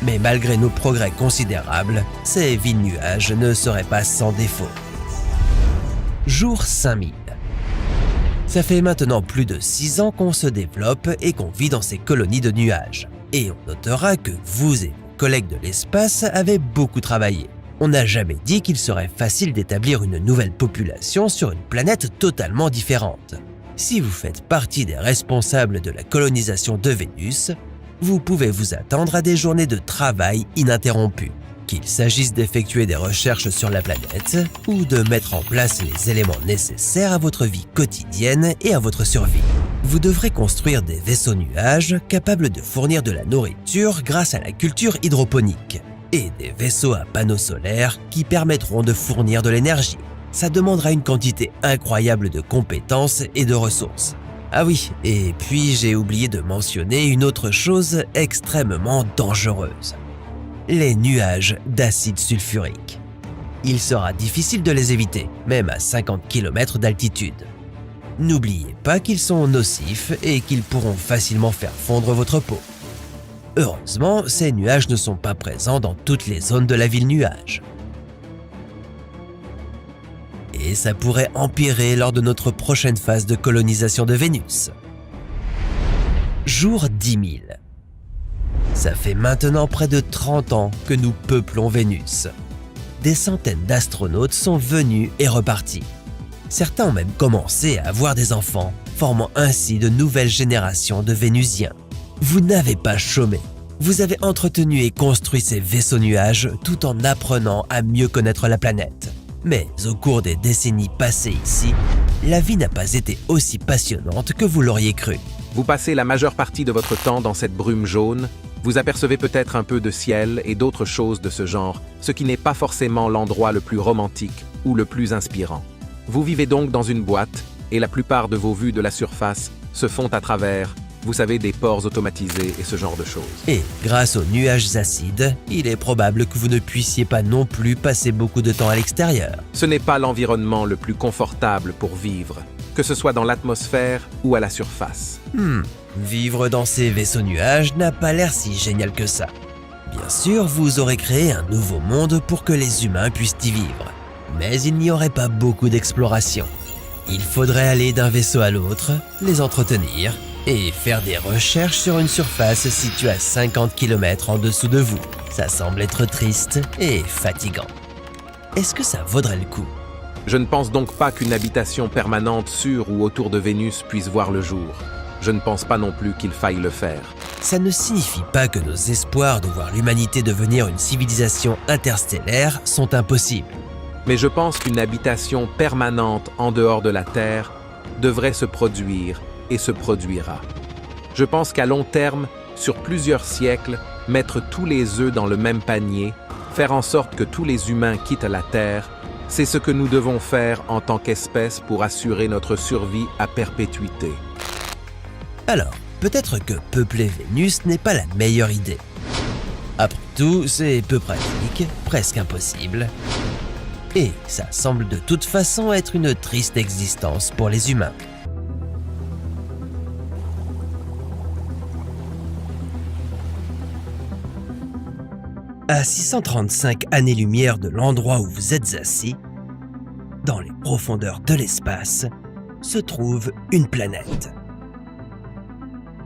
Mais malgré nos progrès considérables, ces villes-nuages ne seraient pas sans défaut. Jour 5000. Ça fait maintenant plus de 6 ans qu'on se développe et qu'on vit dans ces colonies de nuages. Et on notera que vous et vos collègues de l'espace avez beaucoup travaillé. On n'a jamais dit qu'il serait facile d'établir une nouvelle population sur une planète totalement différente. Si vous faites partie des responsables de la colonisation de Vénus, vous pouvez vous attendre à des journées de travail ininterrompues. Qu'il s'agisse d'effectuer des recherches sur la planète ou de mettre en place les éléments nécessaires à votre vie quotidienne et à votre survie. Vous devrez construire des vaisseaux nuages capables de fournir de la nourriture grâce à la culture hydroponique et des vaisseaux à panneaux solaires qui permettront de fournir de l'énergie. Ça demandera une quantité incroyable de compétences et de ressources. Ah oui, et puis j'ai oublié de mentionner une autre chose extrêmement dangereuse. Les nuages d'acide sulfurique. Il sera difficile de les éviter, même à 50 km d'altitude. N'oubliez pas qu'ils sont nocifs et qu'ils pourront facilement faire fondre votre peau. Heureusement, ces nuages ne sont pas présents dans toutes les zones de la ville nuage. Et ça pourrait empirer lors de notre prochaine phase de colonisation de Vénus. Jour 10 000. Ça fait maintenant près de 30 ans que nous peuplons Vénus. Des centaines d'astronautes sont venus et repartis. Certains ont même commencé à avoir des enfants, formant ainsi de nouvelles générations de Vénusiens. Vous n'avez pas chômé. Vous avez entretenu et construit ces vaisseaux nuages tout en apprenant à mieux connaître la planète. Mais au cours des décennies passées ici, la vie n'a pas été aussi passionnante que vous l'auriez cru. Vous passez la majeure partie de votre temps dans cette brume jaune, vous apercevez peut-être un peu de ciel et d'autres choses de ce genre, ce qui n'est pas forcément l'endroit le plus romantique ou le plus inspirant. Vous vivez donc dans une boîte et la plupart de vos vues de la surface se font à travers, vous savez, des ports automatisés et ce genre de choses. Et grâce aux nuages acides, il est probable que vous ne puissiez pas non plus passer beaucoup de temps à l'extérieur. Ce n'est pas l'environnement le plus confortable pour vivre, que ce soit dans l'atmosphère ou à la surface. Vivre dans ces vaisseaux nuages n'a pas l'air si génial que ça. Bien sûr, vous aurez créé un nouveau monde pour que les humains puissent y vivre. Mais il n'y aurait pas beaucoup d'exploration. Il faudrait aller d'un vaisseau à l'autre, les entretenir et faire des recherches sur une surface située à 50 km en dessous de vous. Ça semble être triste et fatigant. Est-ce que ça vaudrait le coup ? Je ne pense donc pas qu'une habitation permanente sur ou autour de Vénus puisse voir le jour. Je ne pense pas non plus qu'il faille le faire. Ça ne signifie pas que nos espoirs de voir l'humanité devenir une civilisation interstellaire sont impossibles. Mais je pense qu'une habitation permanente en dehors de la Terre devrait se produire et se produira. Je pense qu'à long terme, sur plusieurs siècles, mettre tous les œufs dans le même panier, faire en sorte que tous les humains quittent la Terre, c'est ce que nous devons faire en tant qu'espèce pour assurer notre survie à perpétuité. Alors, peut-être que peupler Vénus n'est pas la meilleure idée. Après tout, c'est peu pratique, presque impossible. Et ça semble de toute façon être une triste existence pour les humains. À 635 années-lumière de l'endroit où vous êtes assis, dans les profondeurs de l'espace, se trouve une planète.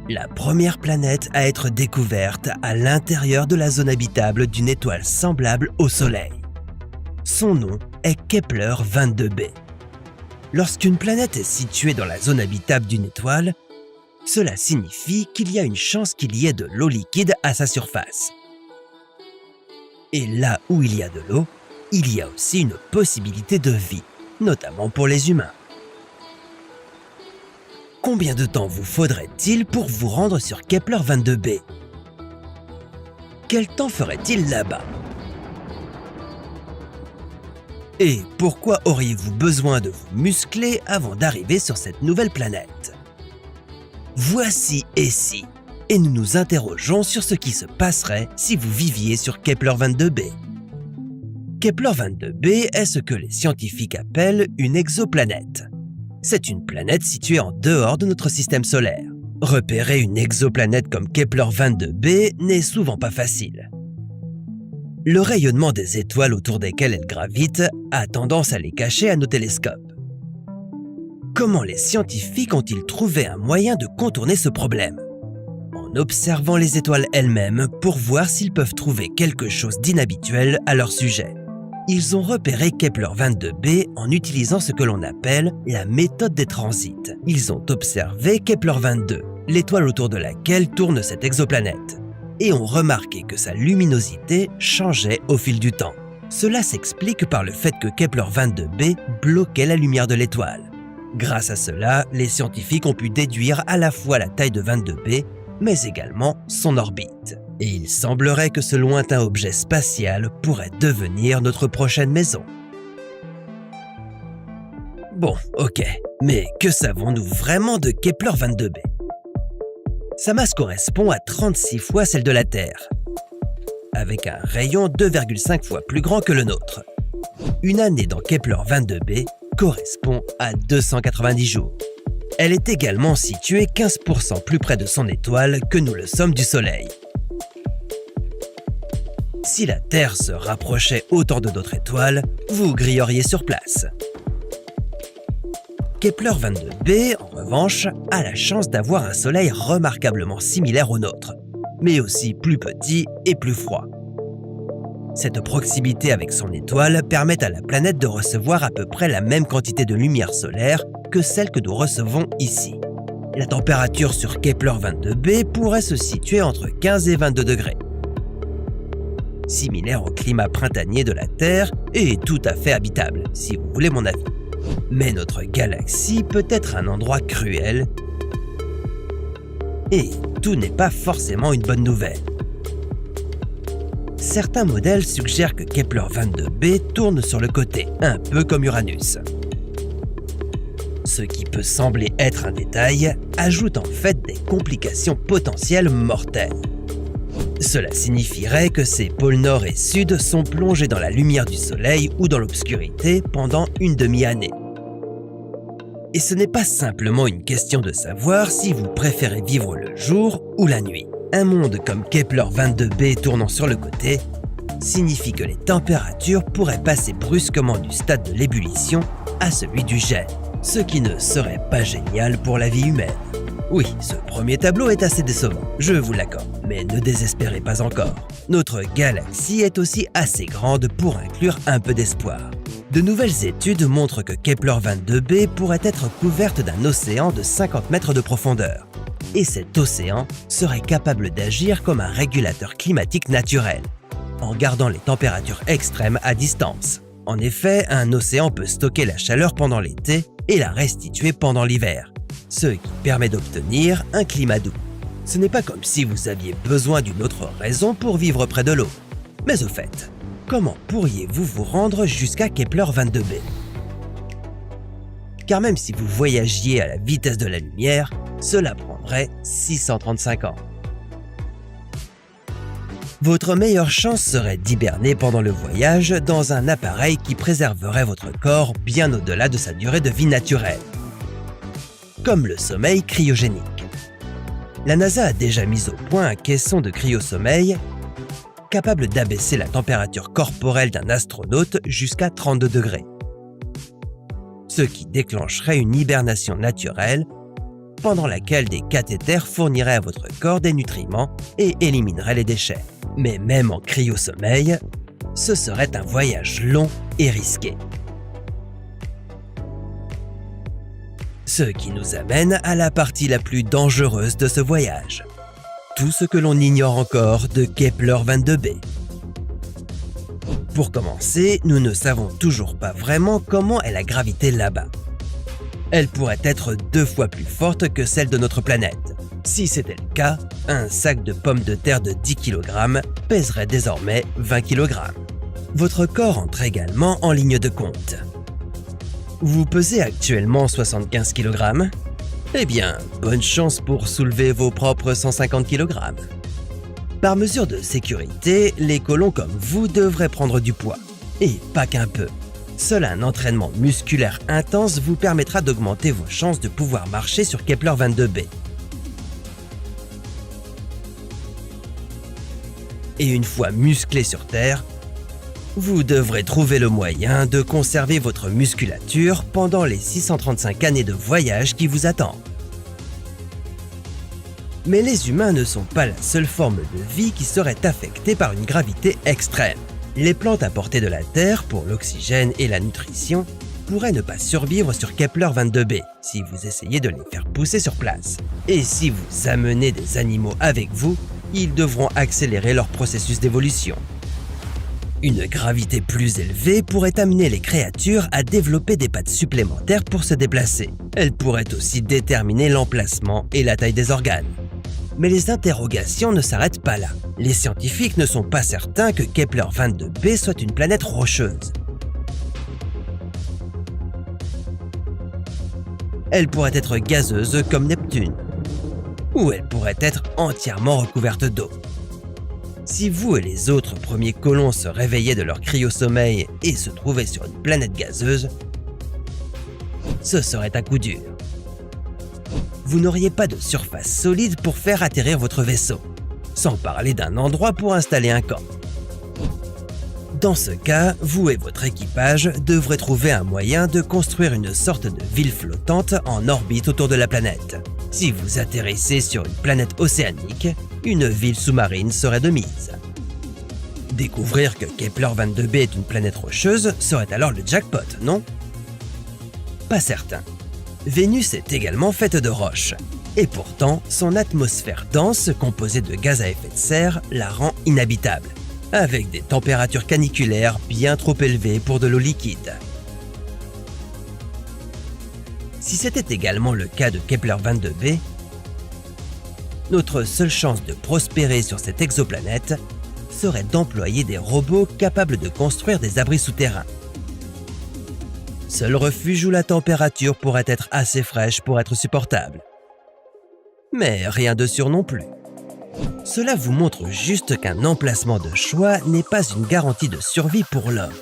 La première planète à être découverte à l'intérieur de la zone habitable d'une étoile semblable au Soleil. Son nom est Kepler 22b. Lorsqu'une planète est située dans la zone habitable d'une étoile, cela signifie qu'il y a une chance qu'il y ait de l'eau liquide à sa surface. Et là où il y a de l'eau, il y a aussi une possibilité de vie, notamment pour les humains. Combien de temps vous faudrait-il pour vous rendre sur Kepler 22b ? Quel temps ferait-il là-bas ? Et pourquoi auriez-vous besoin de vous muscler avant d'arriver sur cette nouvelle planète ? Voici et si, et nous nous interrogeons sur ce qui se passerait si vous viviez sur Kepler 22b. Kepler 22b est ce que les scientifiques appellent une exoplanète. C'est une planète située en dehors de notre système solaire. Repérer une exoplanète comme Kepler 22b n'est souvent pas facile. Le rayonnement des étoiles autour desquelles elle gravite a tendance à les cacher à nos télescopes. comment les scientifiques ont-ils trouvé un moyen de contourner ce problème? En observant les étoiles elles-mêmes pour voir s'ils peuvent trouver quelque chose d'inhabituel à leur sujet. Ils ont repéré Kepler 22b en utilisant ce que l'on appelle la méthode des transits. Ils ont observé Kepler 22, l'étoile autour de laquelle tourne cette exoplanète, et ont remarqué que sa luminosité changeait au fil du temps. Cela s'explique par le fait que Kepler 22b bloquait la lumière de l'étoile. Grâce à cela, les scientifiques ont pu déduire à la fois la taille de 22b, mais également son orbite. Et il semblerait que ce lointain objet spatial pourrait devenir notre prochaine maison. Bon, ok, mais que savons-nous vraiment de Kepler 22b? Sa masse correspond à 36 fois celle de la Terre, avec un rayon 2,5 fois plus grand que le nôtre. Une année dans Kepler 22b correspond à 290 jours. Elle est également située 15% plus près de son étoile que nous le sommes du Soleil. Si la Terre se rapprochait autant de notre étoile, vous grilleriez sur place. Kepler 22b, en revanche, a la chance d'avoir un Soleil remarquablement similaire au nôtre, mais aussi plus petit et plus froid. Cette proximité avec son étoile permet à la planète de recevoir à peu près la même quantité de lumière solaire que celle que nous recevons ici. La température sur Kepler 22b pourrait se situer entre 15 et 22 degrés. Similaire au climat printanier de la Terre et tout à fait habitable, si vous voulez mon avis. Mais notre galaxie peut être un endroit cruel et tout n'est pas forcément une bonne nouvelle. Certains modèles suggèrent que Kepler 22b tourne sur le côté, un peu comme Uranus. Ce qui peut sembler être un détail ajoute en fait des complications potentielles mortelles. Cela signifierait que ses pôles nord et sud sont plongés dans la lumière du soleil ou dans l'obscurité pendant une demi-année. Et ce n'est pas simplement une question de savoir si vous préférez vivre le jour ou la nuit. Un monde comme Kepler 22b tournant sur le côté signifie que les températures pourraient passer brusquement du stade de l'ébullition à celui du gel, ce qui ne serait pas génial pour la vie humaine. Oui, ce premier tableau est assez décevant, je vous l'accorde, mais ne désespérez pas encore. Notre galaxie est aussi assez grande pour inclure un peu d'espoir. De nouvelles études montrent que Kepler 22b pourrait être couverte d'un océan de 50 mètres de profondeur. Et cet océan serait capable d'agir comme un régulateur climatique naturel, en gardant les températures extrêmes à distance. En effet, un océan peut stocker la chaleur pendant l'été et la restituer pendant l'hiver, ce qui permet d'obtenir un climat doux. Ce n'est pas comme si vous aviez besoin d'une autre raison pour vivre près de l'eau. Mais au fait, comment pourriez-vous vous rendre jusqu'à Kepler 22b? Car même si vous voyagiez à la vitesse de la lumière, cela prendrait 635 ans. Votre meilleure chance serait d'hiberner pendant le voyage dans un appareil qui préserverait votre corps bien au-delà de sa durée de vie naturelle, comme le sommeil cryogénique. La NASA a déjà mis au point un caisson de cryosommeil capable d'abaisser la température corporelle d'un astronaute jusqu'à 32 degrés, ce qui déclencherait une hibernation naturelle pendant laquelle des cathéters fourniraient à votre corps des nutriments et élimineraient les déchets. Mais même en cryosommeil, ce serait un voyage long et risqué. Ce qui nous amène à la partie la plus dangereuse de ce voyage. Tout ce que l'on ignore encore de Kepler 22b. Pour commencer, nous ne savons toujours pas vraiment comment est la gravité là-bas. Elle pourrait être 2 fois plus forte que celle de notre planète. Si c'était le cas, un sac de pommes de terre de 10 kg pèserait désormais 20 kg. Votre corps entre également en ligne de compte. Vous pesez actuellement 75 kg? Eh bien, bonne chance pour soulever vos propres 150 kg. Par mesure de sécurité, les colons comme vous devraient prendre du poids. Et pas qu'un peu. Seul un entraînement musculaire intense vous permettra d'augmenter vos chances de pouvoir marcher sur Kepler 22b. Et une fois musclé sur Terre, Vous devrez trouver le moyen de conserver votre musculature pendant les 635 années de voyage qui vous attendent. Mais les humains ne sont pas la seule forme de vie qui serait affectée par une gravité extrême. Les plantes à portée de la Terre pour l'oxygène et la nutrition pourraient ne pas survivre sur Kepler 22b si vous essayez de les faire pousser sur place. Et si vous amenez des animaux avec vous, ils devront accélérer leur processus d'évolution. Une gravité plus élevée pourrait amener les créatures à développer des pattes supplémentaires pour se déplacer. Elle pourrait aussi déterminer l'emplacement et la taille des organes. Mais les interrogations ne s'arrêtent pas là. Les scientifiques ne sont pas certains que Kepler 22b soit une planète rocheuse. Elle pourrait être gazeuse comme Neptune, ou elle pourrait être entièrement recouverte d'eau. Si vous et les autres premiers colons se réveillaient de leur cryosommeil et se trouvaient sur une planète gazeuse, ce serait un coup dur. Vous n'auriez pas de surface solide pour faire atterrir votre vaisseau, sans parler d'un endroit pour installer un camp. Dans ce cas, vous et votre équipage devrez trouver un moyen de construire une sorte de ville flottante en orbite autour de la planète. Si vous atterrissez sur une planète océanique, une ville sous-marine serait de mise. Découvrir que Kepler 22b est une planète rocheuse serait alors le jackpot, non? Pas certain. Vénus est également faite de roches. Et pourtant, son atmosphère dense, composée de gaz à effet de serre, la rend inhabitable, avec des températures caniculaires bien trop élevées pour de l'eau liquide. Si c'était également le cas de Kepler 22b, notre seule chance de prospérer sur cette exoplanète serait d'employer des robots capables de construire des abris souterrains. Seul refuge où la température pourrait être assez fraîche pour être supportable. Mais rien de sûr non plus. Cela vous montre juste qu'un emplacement de choix n'est pas une garantie de survie pour l'homme.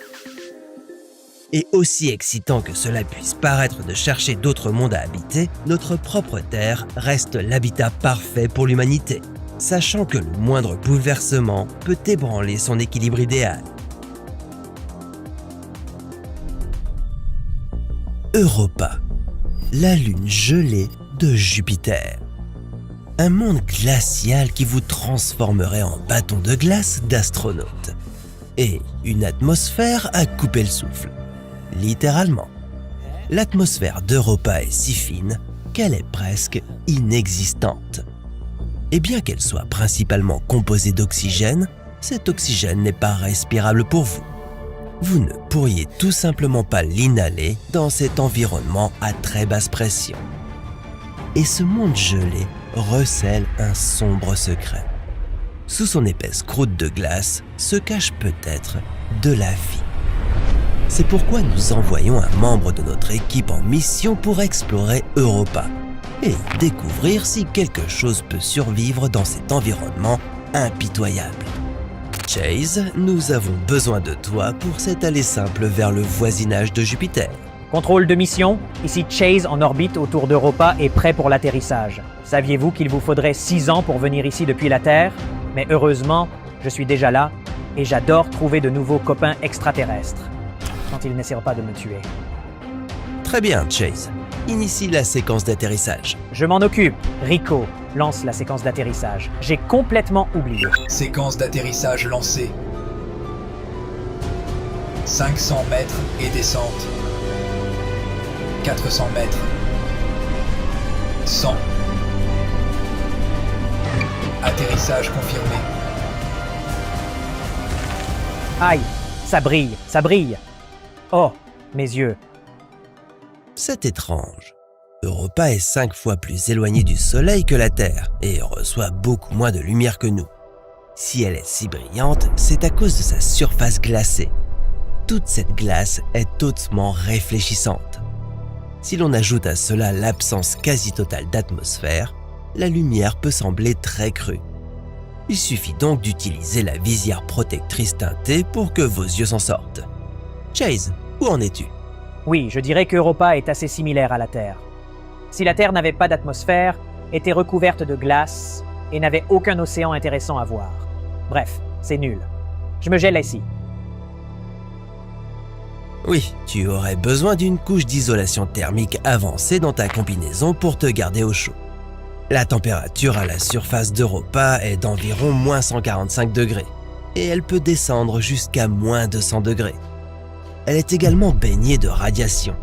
Et aussi excitant que cela puisse paraître de chercher d'autres mondes à habiter, notre propre Terre reste l'habitat parfait pour l'humanité, sachant que le moindre bouleversement peut ébranler son équilibre idéal. Europa, la lune gelée de Jupiter. Un monde glacial qui vous transformerait en bâton de glace d'astronaute. Et une atmosphère à couper le souffle. Littéralement. L'atmosphère d'Europa est si fine qu'elle est presque inexistante. Et bien qu'elle soit principalement composée d'oxygène, cet oxygène n'est pas respirable pour vous. Vous ne pourriez tout simplement pas l'inhaler dans cet environnement à très basse pression. Et ce monde gelé recèle un sombre secret. Sous son épaisse croûte de glace se cache peut-être de la vie. C'est pourquoi nous envoyons un membre de notre équipe en mission pour explorer Europa et découvrir si quelque chose peut survivre dans cet environnement impitoyable. Chase, nous avons besoin de toi pour cet aller simple vers le voisinage de Jupiter. Contrôle de mission, ici Chase en orbite autour d'Europa et prêt pour l'atterrissage. Saviez-vous qu'il vous faudrait 6 ans pour venir ici depuis la Terre? Mais heureusement, je suis déjà là et j'adore trouver de nouveaux copains extraterrestres. Quand ils n'essaieront pas de me tuer. Très bien, Chase. Initie la séquence d'atterrissage. Je m'en occupe. Rico, lance la séquence d'atterrissage. J'ai complètement oublié. Séquence d'atterrissage lancée. 500 mètres et descente. 400 mètres. 100. Atterrissage confirmé. Aïe, ça brille, ça brille. Oh, mes yeux. C'est étrange. Europa est 5 fois plus éloignée du Soleil que la Terre et reçoit beaucoup moins de lumière que nous. Si elle est si brillante, c'est à cause de sa surface glacée. Toute cette glace est hautement réfléchissante. Si l'on ajoute à cela l'absence quasi totale d'atmosphère, la lumière peut sembler très crue. Il suffit donc d'utiliser la visière protectrice teintée pour que vos yeux s'en sortent. Chase, où en es-tu? Oui, je dirais qu'Europa est assez similaire à la Terre. Si la Terre n'avait pas d'atmosphère, était recouverte de glace et n'avait aucun océan intéressant à voir. Bref, c'est nul. Je me gèle ici. Oui, tu aurais besoin d'une couche d'isolation thermique avancée dans ta combinaison pour te garder au chaud. La température à la surface d'Europa est d'environ moins 145 degrés et elle peut descendre jusqu'à moins 200 degrés. Elle est également baignée de radiation.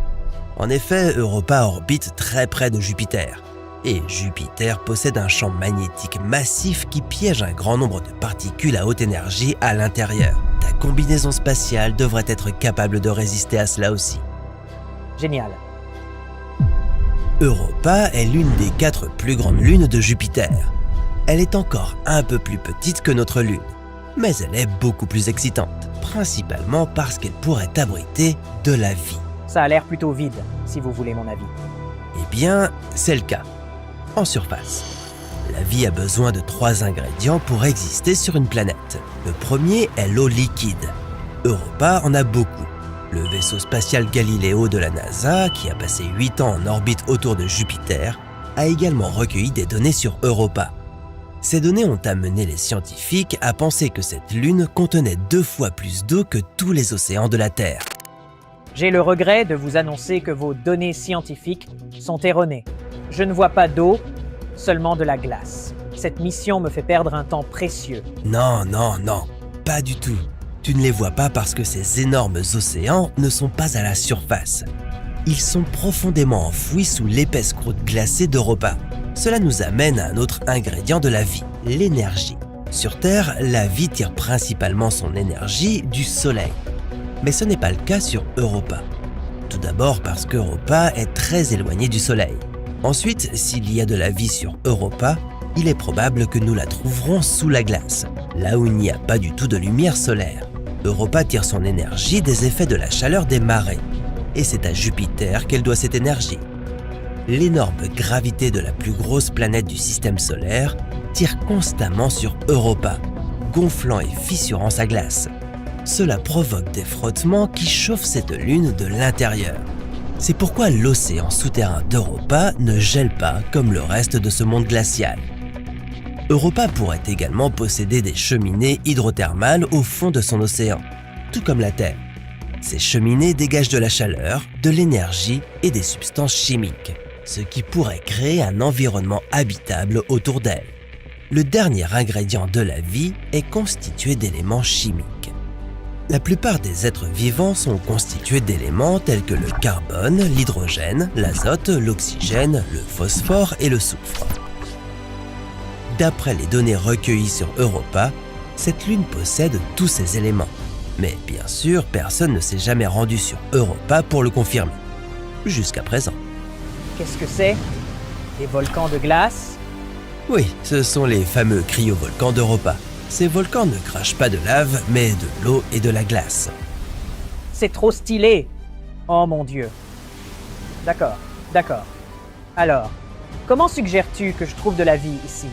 En effet, Europa orbite très près de Jupiter et Jupiter possède un champ magnétique massif qui piège un grand nombre de particules à haute énergie à l'intérieur. Ta combinaison spatiale devrait être capable de résister à cela aussi. Génial. Europa est l'une des 4 plus grandes lunes de Jupiter. Elle est encore un peu plus petite que notre lune, mais elle est beaucoup plus excitante, principalement parce qu'elle pourrait abriter de la vie. Ça a l'air plutôt vide, si vous voulez mon avis. Eh bien, c'est le cas. En surface, la vie a besoin de 3 ingrédients pour exister sur une planète. Le premier est l'eau liquide. Europa en a beaucoup. Le vaisseau spatial Galileo de la NASA, qui a passé 8 ans en orbite autour de Jupiter, a également recueilli des données sur Europa. Ces données ont amené les scientifiques à penser que cette lune contenait 2 fois plus d'eau que tous les océans de la Terre. J'ai le regret de vous annoncer que vos données scientifiques sont erronées. Je ne vois pas d'eau, seulement de la glace. Cette mission me fait perdre un temps précieux. Non, pas du tout. Tu ne les vois pas parce que ces énormes océans ne sont pas à la surface. Ils sont profondément enfouis sous l'épaisse croûte glacée d'Europa. Cela nous amène à un autre ingrédient de la vie, l'énergie. Sur Terre, la vie tire principalement son énergie du Soleil. Mais ce n'est pas le cas sur Europa. Tout d'abord parce qu'Europa est très éloignée du Soleil. Ensuite, s'il y a de la vie sur Europa, il est probable que nous la trouverons sous la glace, là où il n'y a pas du tout de lumière solaire. Europa tire son énergie des effets de la chaleur des marées, et c'est à Jupiter qu'elle doit cette énergie. L'énorme gravité de la plus grosse planète du système solaire tire constamment sur Europa, gonflant et fissurant sa glace. Cela provoque des frottements qui chauffent cette lune de l'intérieur. C'est pourquoi l'océan souterrain d'Europa ne gèle pas comme le reste de ce monde glacial. Europa pourrait également posséder des cheminées hydrothermales au fond de son océan, tout comme la Terre. Ces cheminées dégagent de la chaleur, de l'énergie et des substances chimiques, ce qui pourrait créer un environnement habitable autour d'elle. Le dernier ingrédient de la vie est constitué d'éléments chimiques. La plupart des êtres vivants sont constitués d'éléments tels que le carbone, l'hydrogène, l'azote, l'oxygène, le phosphore et le soufre. D'après les données recueillies sur Europa, cette lune possède tous ces éléments. Mais bien sûr, personne ne s'est jamais rendu sur Europa pour le confirmer. Jusqu'à présent. Qu'est-ce que c'est? Des volcans de glace? Oui, ce sont les fameux cryovolcans d'Europa. Ces volcans ne crachent pas de lave, mais de l'eau et de la glace. C'est trop stylé! Oh mon Dieu! D'accord. Alors, comment suggères-tu que je trouve de la vie ici?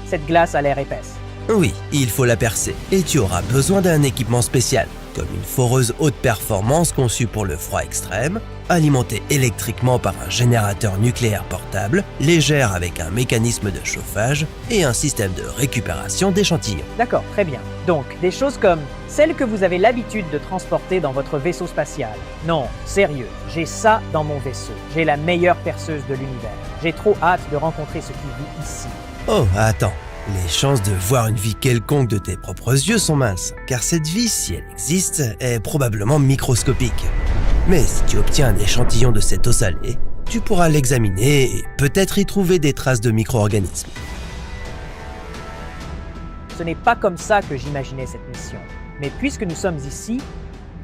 Cette glace a l'air épaisse. Oui, il faut la percer, et tu auras besoin d'un équipement spécial, comme une foreuse haute performance conçue pour le froid extrême, alimentée électriquement par un générateur nucléaire portable, légère avec un mécanisme de chauffage et un système de récupération d'échantillons. D'accord, très bien. Donc, des choses comme celles que vous avez l'habitude de transporter dans votre vaisseau spatial. Non, sérieux, j'ai ça dans mon vaisseau. J'ai la meilleure perceuse de l'univers. J'ai trop hâte de rencontrer ce qui vit ici. Oh, attends. Les chances de voir une vie quelconque de tes propres yeux sont minces, car cette vie, si elle existe, est probablement microscopique. Mais si tu obtiens un échantillon de cette eau salée, tu pourras l'examiner et peut-être y trouver des traces de micro-organismes. Ce n'est pas comme ça que j'imaginais cette mission. Mais puisque nous sommes ici,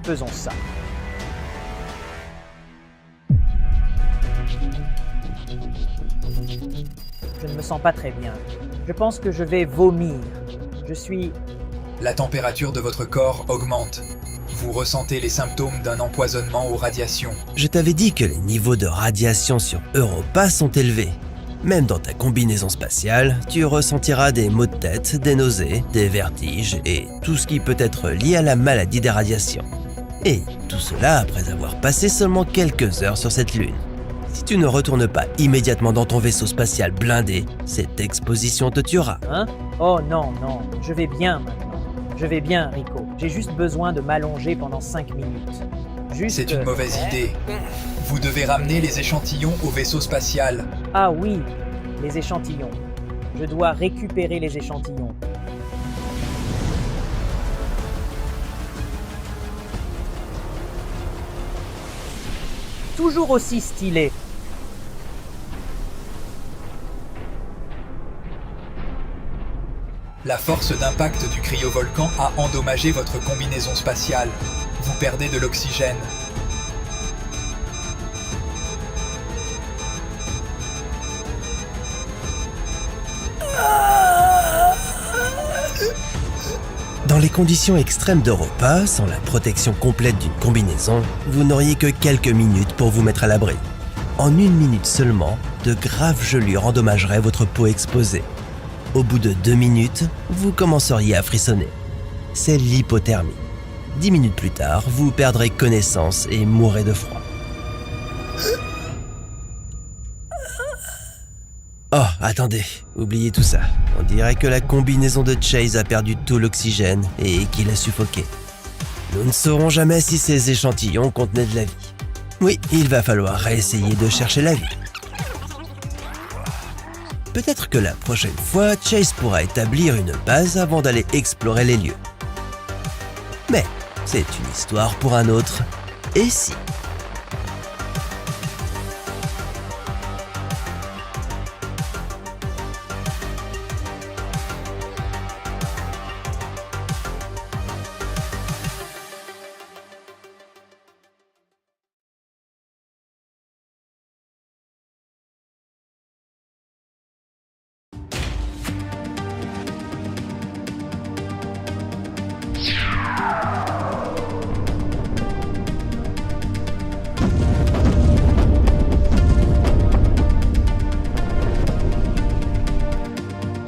faisons ça. Je ne me sens pas très bien. Je pense que je vais vomir. Je suis... La température de votre corps augmente. Vous ressentez les symptômes d'un empoisonnement aux radiations. Je t'avais dit que les niveaux de radiation sur Europa sont élevés. Même dans ta combinaison spatiale, tu ressentiras des maux de tête, des nausées, des vertiges et tout ce qui peut être lié à la maladie des radiations. Et tout cela après avoir passé seulement quelques heures sur cette lune. Si tu ne retournes pas immédiatement dans ton vaisseau spatial blindé, cette exposition te tuera. Hein? Oh non, je vais bien maintenant. Je vais bien, Rico. J'ai juste besoin de m'allonger pendant 5 minutes. Juste... C'est une mauvaise idée. Vous devez ramener les échantillons au vaisseau spatial. Ah oui, les échantillons. Je dois récupérer les échantillons. Toujours aussi stylé. La force d'impact du cryovolcan a endommagé votre combinaison spatiale. Vous perdez de l'oxygène. Dans les conditions extrêmes d'Europa, sans la protection complète d'une combinaison, vous n'auriez que quelques minutes pour vous mettre à l'abri. En 1 minute seulement, de graves gelures endommageraient votre peau exposée. Au bout de 2 minutes, vous commenceriez à frissonner. C'est l'hypothermie. 10 minutes plus tard, vous perdrez connaissance et mourrez de froid. Oh, attendez, oubliez tout ça. On dirait que la combinaison de Chase a perdu tout l'oxygène et qu'il a suffoqué. Nous ne saurons jamais si ces échantillons contenaient de la vie. Oui, il va falloir réessayer de chercher la vie. Peut-être que la prochaine fois, Chase pourra établir une base avant d'aller explorer les lieux. Mais c'est une histoire pour un autre. Et si